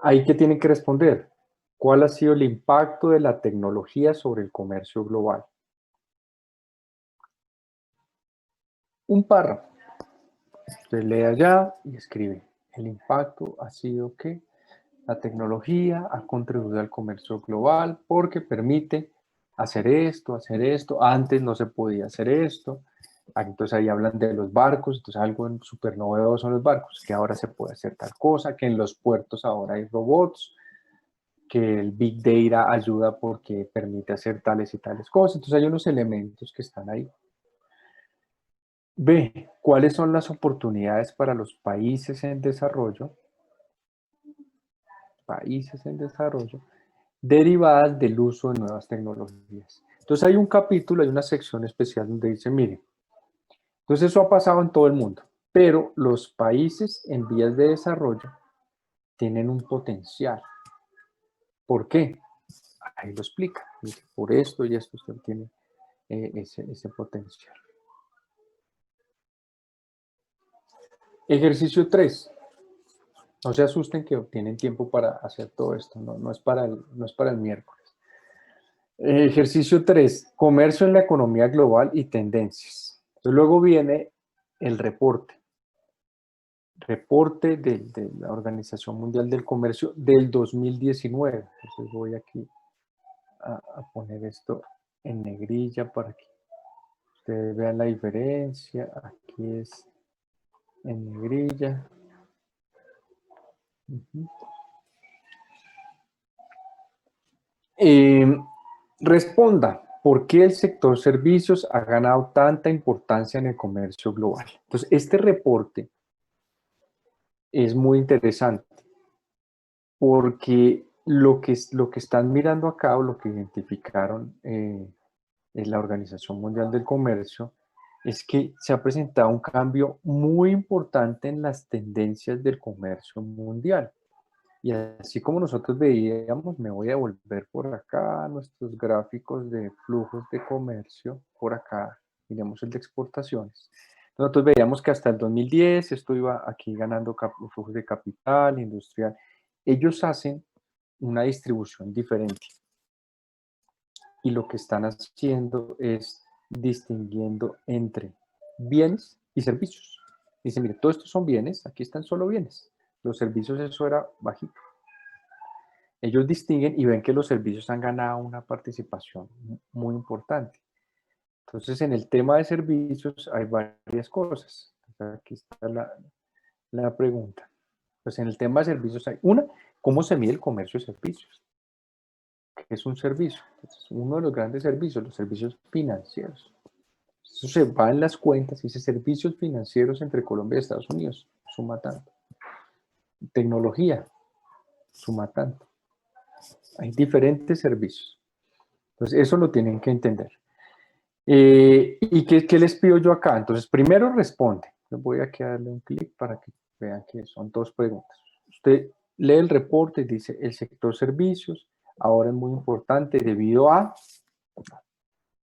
Ahí que tienen que responder. ¿Cuál ha sido el impacto de la tecnología sobre el comercio global? Un párrafo. Usted lee allá y escribe. El impacto ha sido que la tecnología ha contribuido al comercio global porque permite hacer esto, antes no se podía hacer esto. Entonces ahí hablan de los barcos, entonces algo súper novedoso en los barcos, que ahora se puede hacer tal cosa, que en los puertos ahora hay robots, que el Big Data ayuda porque permite hacer tales y tales cosas. Entonces hay unos elementos que están ahí. B, ¿cuáles son las oportunidades para los países en desarrollo? Países en desarrollo derivadas del uso de nuevas tecnologías. Entonces hay un capítulo, hay una sección especial donde dice, mire, entonces eso ha pasado en todo el mundo, pero los países en vías de desarrollo tienen un potencial. ¿Por qué? Ahí lo explica. Dice, por esto y esto usted tiene ese potencial. Ejercicio 3. No se asusten que tienen tiempo para hacer todo esto, no es para el miércoles. Ejercicio 3. Comercio en la economía global y tendencias. Entonces, luego viene el reporte. Reporte de la Organización Mundial del Comercio del 2019. Entonces voy aquí a poner esto en negrilla para que ustedes vean la diferencia. Aquí es en negrilla. Responda, ¿por qué el sector servicios ha ganado tanta importancia en el comercio global? Entonces, este reporte es muy interesante porque lo que están mirando acá o lo que identificaron en la Organización Mundial del Comercio es que se ha presentado un cambio muy importante en las tendencias del comercio mundial. Y así como nosotros veíamos, me voy a volver por acá, nuestros gráficos de flujos de comercio, por acá, miremos el de exportaciones. Nosotros veíamos que hasta el 2010 esto iba aquí ganando flujos de capital, industrial. Ellos hacen una distribución diferente. Y lo que están haciendo es distinguiendo entre bienes y servicios. Dicen, mire, todos estos son bienes, aquí están solo bienes. Los servicios, eso era bajito. Ellos distinguen y ven que los servicios han ganado una participación muy importante. Entonces, en el tema de servicios hay varias cosas. Entonces, aquí está la pregunta. Pues en el tema de servicios hay una, ¿cómo se mide el comercio de servicios? ¿Qué es un servicio? Entonces, uno de los grandes servicios, los servicios financieros. Eso se va en las cuentas y dice servicios financieros entre Colombia y Estados Unidos, suma tanto. Tecnología, suma tanto. Hay diferentes servicios. Entonces, eso lo tienen que entender. ¿Y qué les pido yo acá? Entonces, primero responde. Voy aquí a darle un clic para que vean que son dos preguntas. Usted lee el reporte y dice, el sector servicios ahora es muy importante debido a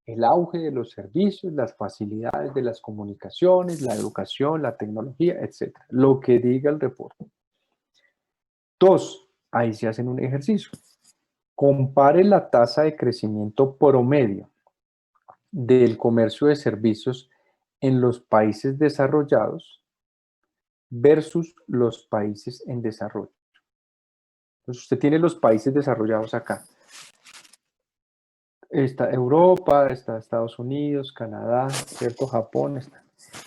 el auge de los servicios, las facilidades de las comunicaciones, la educación, la tecnología, etc. Lo que diga el reporte. Dos, ahí se hacen un ejercicio. Compare la tasa de crecimiento promedio del comercio de servicios en los países desarrollados versus los países en desarrollo. Entonces usted tiene los países desarrollados acá. Está Europa, está Estados Unidos, Canadá, ¿cierto? Japón.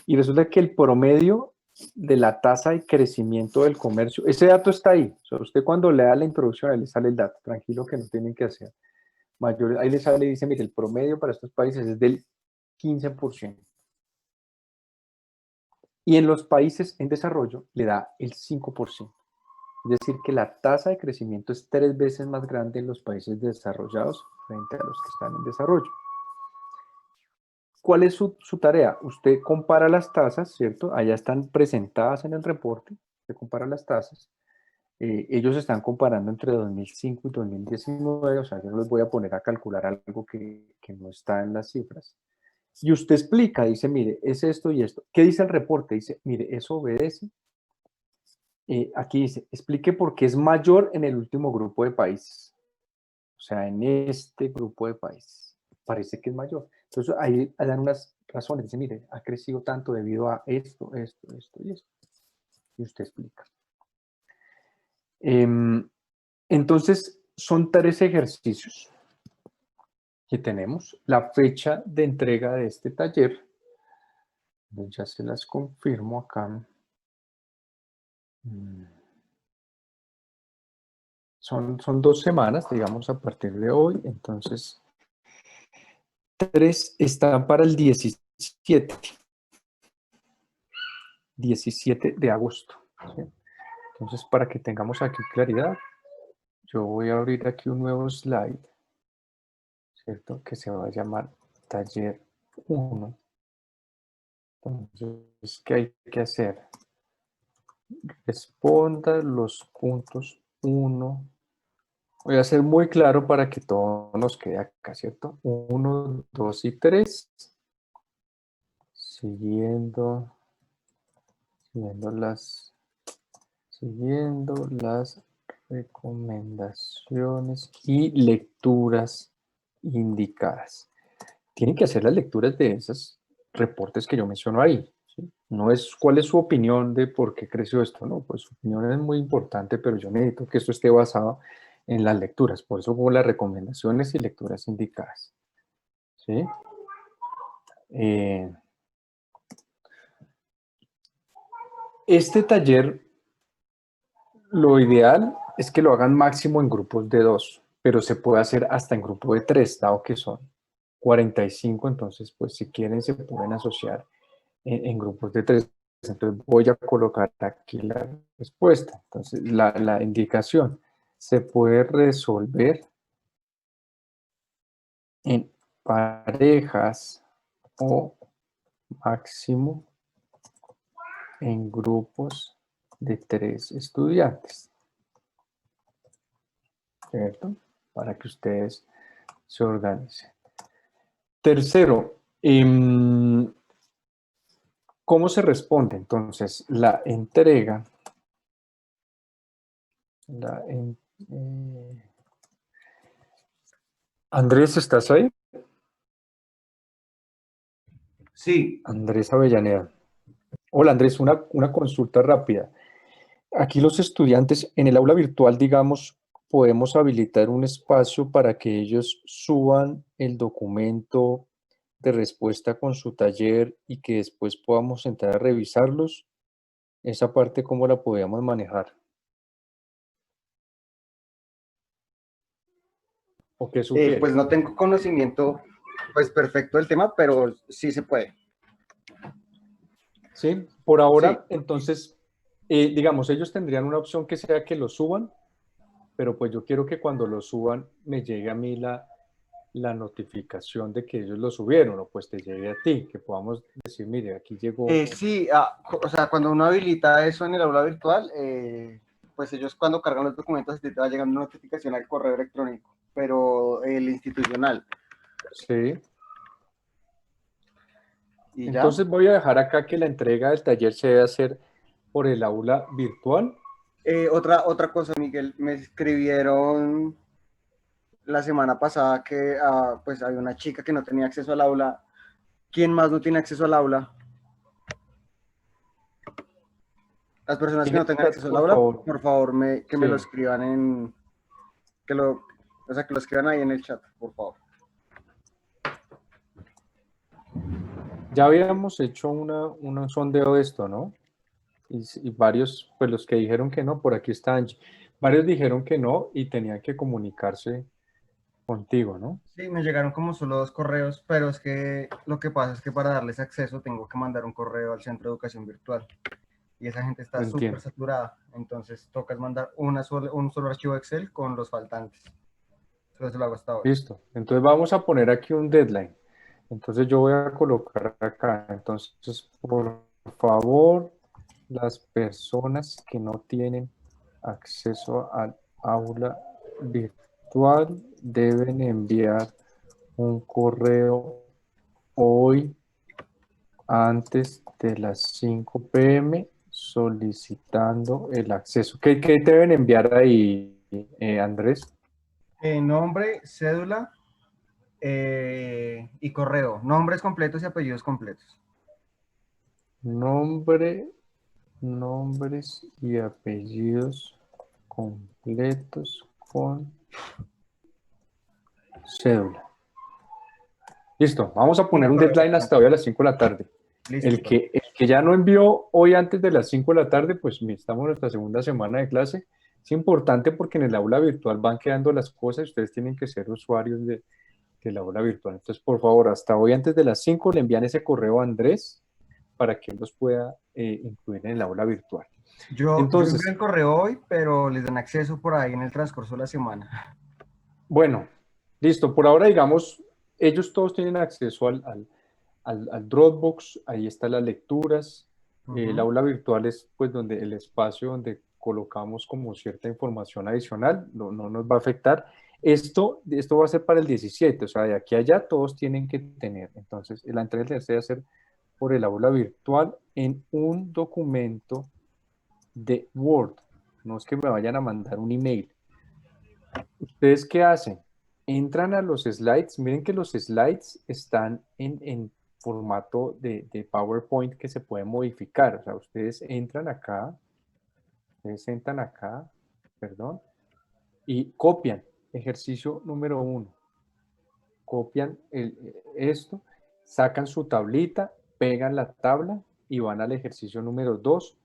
Y resulta que el promedio de la tasa de crecimiento del comercio, ese dato está ahí. O sea, usted cuando lea la introducción, ahí le sale el dato. Tranquilo que no tienen que hacer mayor. Ahí le sale y dice, mire, el promedio para estos países es del 15%. Y en los países en desarrollo le da el 5%. Es decir, que la tasa de crecimiento es 3 veces más grande en los países desarrollados frente a los que están en desarrollo. ¿Cuál es su tarea? Usted compara las tasas, ¿cierto? Allá están presentadas en el reporte, usted compara las tasas. Ellos están comparando entre 2005 y 2019, o sea, yo no les voy a poner a calcular algo que no está en las cifras. Y usted explica, dice, mire, es esto y esto. ¿Qué dice el reporte? Dice, mire, eso obedece. Aquí dice, explique por qué es mayor en el último grupo de países. O sea, en este grupo de países. Parece que es mayor. Entonces, ahí dan unas razones. Dice, mire, ha crecido tanto debido a esto, esto, esto y esto. Y usted explica. Entonces, son 3 ejercicios que tenemos. La fecha de entrega de este taller, ya se las confirmo acá. Son 2 semanas, digamos, a partir de hoy. Entonces, 3 están para el 17 de agosto. ¿Sí? Entonces, para que tengamos aquí claridad, yo voy a abrir aquí un nuevo slide. ¿cierto? Que se va a llamar taller 1. Entonces, ¿qué hay que hacer? Responda los puntos 1. Voy a ser muy claro para que todo nos quede acá, ¿cierto? 1, 2 y 3. Siguiendo las recomendaciones y lecturas indicadas. Tienen que hacer las lecturas de esos reportes que yo menciono ahí, ¿sí? No es cuál es su opinión de por qué creció esto, no, pues su opinión es muy importante, pero yo necesito que esto esté basado en las lecturas, por eso pongo las recomendaciones y lecturas indicadas, ¿sí? Este taller, lo ideal es que lo hagan máximo en grupos de 2, pero se puede hacer hasta en grupo de 3, dado que son 45, entonces pues si quieren se pueden asociar en grupos de 3. Entonces voy a colocar aquí la respuesta. Entonces la indicación se puede resolver en parejas o máximo en grupos de 3 estudiantes, ¿cierto? Para que ustedes se organicen. Tercero, ¿cómo se responde? Entonces, la entrega, Andrés, ¿estás ahí? Sí. Andrés Avellaneda. Hola Andrés, una consulta rápida. Aquí los estudiantes en el aula virtual, digamos, podemos habilitar un espacio para que ellos suban el documento de respuesta con su taller y que después podamos entrar a revisarlos. Esa parte, ¿cómo la podríamos manejar? ¿O qué Pues sugiere? no tengo conocimiento pues perfecto del tema, pero sí se puede. Sí, por Sí. ahora, entonces, digamos, ellos tendrían una opción que sea que lo suban, pero pues yo quiero que cuando lo suban me llegue a mí la notificación de que ellos lo subieron, o pues te llegue a ti, que podamos decir, mire, aquí llegó. Sí, o sea, cuando uno habilita eso en el aula virtual, pues ellos cuando cargan los documentos te va llegando una notificación al correo electrónico, pero el institucional. Sí. ¿Y ya? Entonces voy a dejar acá que la entrega del taller se debe hacer por el aula virtual. Otra cosa, Miguel, me escribieron la semana pasada que pues hay una chica que no tenía acceso al aula. ¿Quién más no tiene acceso al aula? Las personas que Sigue no el tengan chat, acceso al por aula, favor. por favor, que me lo Sí. escriban o sea, que lo escriban ahí en el chat, por favor. Ya habíamos hecho un sondeo de esto, ¿no? Y varios, pues los que dijeron que no, por aquí está Angie. Varios dijeron que no y tenían que comunicarse contigo, ¿no? Sí, me llegaron como solo 2 correos, pero es que lo que pasa es que para darles acceso tengo que mandar un correo al Centro de Educación Virtual y esa gente está Lo súper entiendo. saturada, entonces toca mandar un solo archivo Excel con los faltantes. Eso lo hago hasta ahora. Listo. Entonces vamos a poner aquí un deadline. Entonces yo voy a colocar acá. Entonces, por favor, las personas que no tienen acceso al aula virtual deben enviar un correo hoy antes de las 5 p.m. solicitando el acceso. ¿Qué deben enviar ahí, Andrés? Nombre, cédula y correo. Nombres completos y apellidos completos. Nombres y apellidos completos con cédula. Listo, vamos a Y poner un correo deadline hasta electrónico. hoy a las 5 de la tarde. Listo, El que ya no envió hoy antes de las 5 de la tarde, pues estamos en nuestra segunda semana de clase. Es importante porque en el aula virtual van quedando las cosas y ustedes tienen que ser usuarios del aula virtual. Entonces, por favor, hasta hoy antes de las 5 le envían ese correo a Andrés para que él los pueda incluir en el aula virtual. Yo envío Entonces, el correo hoy, pero les dan acceso por ahí en el transcurso de la semana. bueno, Listo, por ahora, digamos, ellos todos tienen acceso al Dropbox, ahí están las lecturas. El Ujú. aula virtual es pues donde el espacio donde colocamos como cierta información adicional, no nos va a afectar. Esto va a ser para el 17, o sea, de aquí a allá todos tienen que tener. Entonces, la entrega se debe hacer por el aula virtual en un documento de Word. No es que me vayan a mandar un email. ¿Ustedes qué hacen? Entran a los slides. Miren que los slides están en formato de PowerPoint que se puede modificar. O sea, ustedes entran acá, perdón, y copian ejercicio número 1. Copian esto, sacan su tablita, pegan la tabla y van al ejercicio número 2.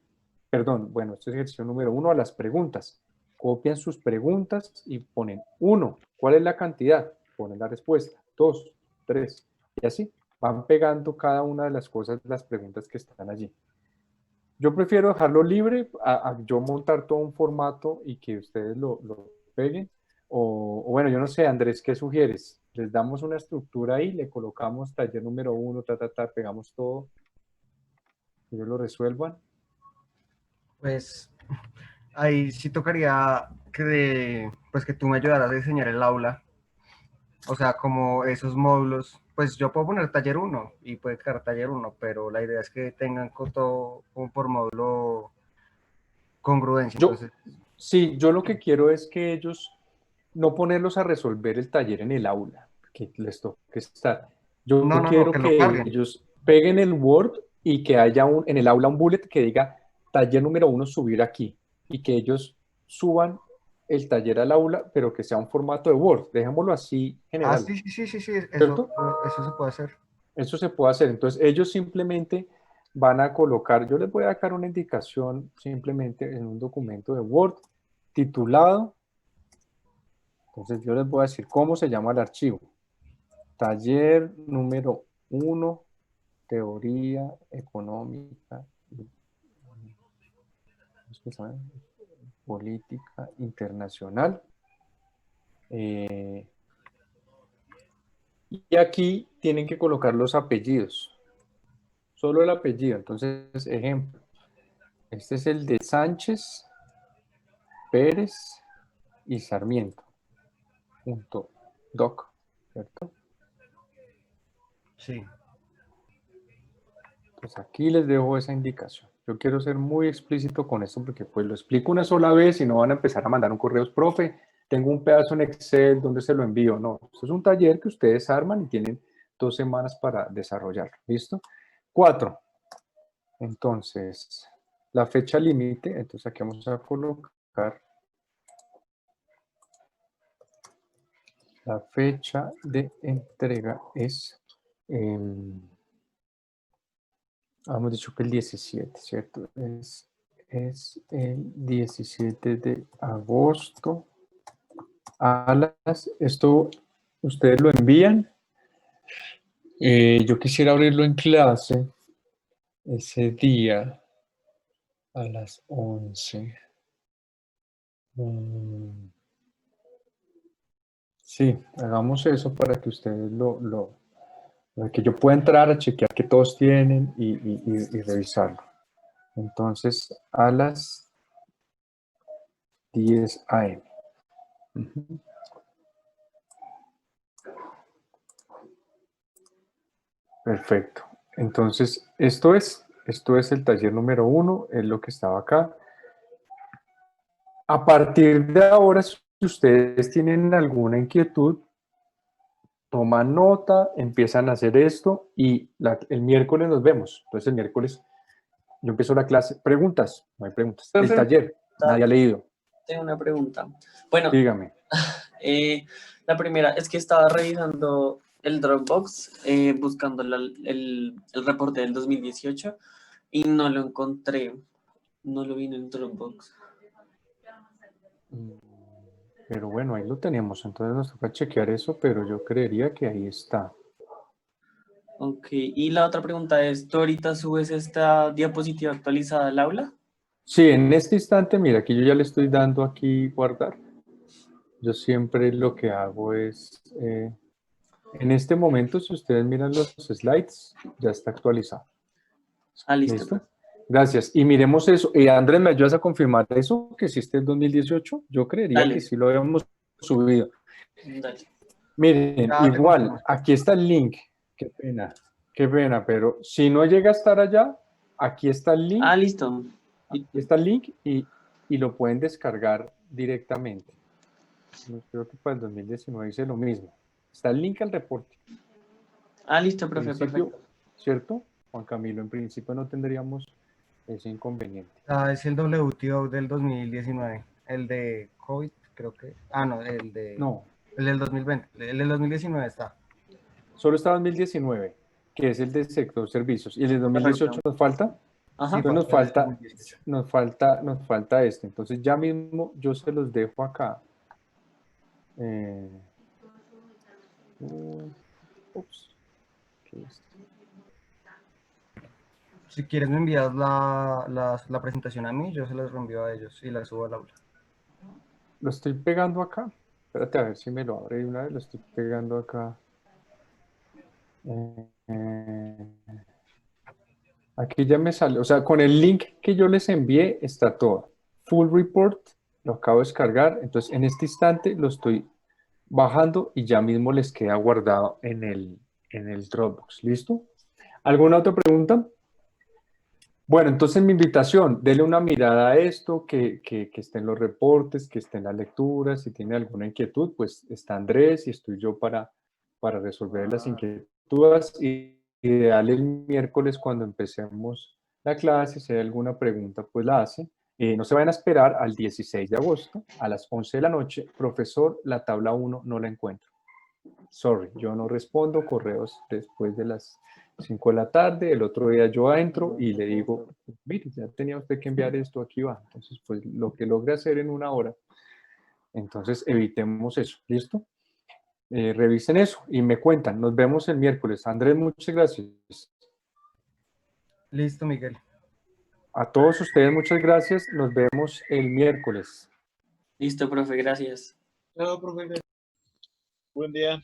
Perdón, bueno, este es el ejercicio número 1 a las preguntas. Copian sus preguntas y ponen 1. ¿Cuál es la cantidad? Ponen la respuesta. 2, 3. Y así van pegando cada una de las cosas, las preguntas que están allí. Yo prefiero dejarlo libre a yo montar todo un formato y que ustedes lo peguen. O bueno, yo no sé, Andrés, ¿qué sugieres? Les damos una estructura ahí, le colocamos taller número 1, pegamos todo, que ellos lo resuelvan. Pues ahí sí tocaría pues que tú me ayudaras a diseñar el aula. O sea, como esos módulos, pues yo puedo poner taller uno y puede quedar taller uno, pero la idea es que tengan todo como por módulo congruencia. Yo, Entonces, sí, yo lo que quiero es que ellos no ponerlos a resolver el taller en el aula, que les toque estar. Yo no, quiero que lo que carguen. ellos peguen el Word y que haya en el aula un bullet que diga taller número 1 subir aquí y que ellos suban el taller al aula, pero que sea un formato de Word. Dejémoslo así Ah, general, sí, ¿cierto? eso se puede hacer. Eso se puede hacer. Entonces, ellos simplemente van a colocar, yo les voy a dejar una indicación simplemente en un documento de Word titulado. Entonces yo les voy a decir cómo se llama el archivo. Taller número 1, teoría económica y política internacional. Eh, y aquí tienen que colocar los apellidos, solo el apellido. Entonces, ejemplo, este es el de Sánchez, Pérez y Sarmiento. Doc, ¿cierto? Sí. Pues aquí les dejo esa indicación. Yo quiero ser muy explícito con esto porque pues lo explico una sola vez y no van a empezar a mandar un correo, profe, tengo un pedazo en Excel, ¿dónde se lo envío? No, esto es un taller que ustedes arman y tienen 2 semanas para desarrollarlo. ¿Listo? 4. Entonces, la fecha límite, entonces aquí vamos a colocar la fecha de entrega es... Habíamos dicho que el 17, ¿cierto? Es el 17 de agosto. Esto ustedes lo envían. Yo quisiera abrirlo en clase ese día a las 11. Sí, hagamos eso para que ustedes para que yo pueda entrar a chequear que todos tienen y revisarlo. Entonces, a las 10 a.m. Perfecto. Entonces, esto es el taller número 1, es lo que estaba acá. A partir de ahora, si ustedes tienen alguna inquietud, toman nota, empiezan a hacer esto y el miércoles nos vemos. Entonces, el miércoles yo empiezo la clase. Preguntas, no hay preguntas. El Profe, taller, nadie ha leído. tengo una pregunta. Bueno, Dígame. la primera es que estaba revisando el Dropbox, buscando el reporte del 2018 y no lo encontré. No lo vi en el Dropbox. Pero bueno, ahí lo tenemos. Entonces nos toca chequear eso, pero yo creería que ahí está. Ok, y la otra pregunta es, ¿tú ahorita subes esta diapositiva actualizada al aula? Sí, en este instante, mira, aquí yo ya le estoy dando aquí guardar. yo siempre lo que hago es, en este momento, si ustedes miran los slides, ya está actualizado. Ah, listo. ¿Listo? Gracias. Y miremos eso. Andrés, ¿me ayudas a confirmar eso? Que si este es 2018, yo creería Dale. que sí lo habíamos subido. Dale. Miren, Ya te igual, confirmo. aquí está el link. Qué pena, pero si no llega a estar allá, aquí está el link. Ah, listo. Aquí está el link y lo pueden descargar directamente. Yo creo que para el 2019 hice lo mismo. Está el link al reporte. Ah, listo, En profe, principio, perfecto. ¿cierto? Juan Camilo, en principio no tendríamos ese inconveniente. Ah, es el WTO del 2019. El de COVID, creo que. Ah, no, No, el del 2020. El del 2019 está. solo está 2019, que es el del sector servicios. ¿Y el de 2018 Perfecto. nos falta? Ajá. Entonces falta el del 2018. nos falta este. Entonces ya mismo yo se los dejo acá. Ups, ¿qué es? Si quieres me envías la presentación a mí, yo se las reenvío a ellos y la subo al aula. Lo estoy pegando acá. Espérate a ver si me lo abre de una vez. Lo estoy pegando acá. Aquí ya me sale. O sea, con el link que yo les envié está todo. Full report. Lo acabo de descargar. Entonces, en este instante lo estoy bajando y ya mismo les queda guardado en el Dropbox. ¿Listo? ¿Alguna otra pregunta? Bueno, entonces mi invitación, dele una mirada a esto, que estén los reportes, que estén las lecturas, si tiene alguna inquietud, pues está Andrés y estoy yo para resolver las inquietudes y darle el miércoles cuando empecemos la clase, si hay alguna pregunta, pues la hace. No se vayan a esperar al 16 de agosto a las 11 de la noche. Profesor, la tabla 1 no la encuentro. Sorry, yo no respondo correos después de las 5 de la tarde. El otro día yo entro y le digo, mire, ya tenía usted que enviar esto, aquí va. Entonces, pues lo que logre hacer en una hora. Entonces, evitemos eso. ¿Listo? Revisen eso y me cuentan. Nos vemos el miércoles. Andrés, muchas gracias. Listo, Miguel. A todos ustedes, muchas gracias. Nos vemos el miércoles. Listo, profe, gracias. Chao, profe. Buen día.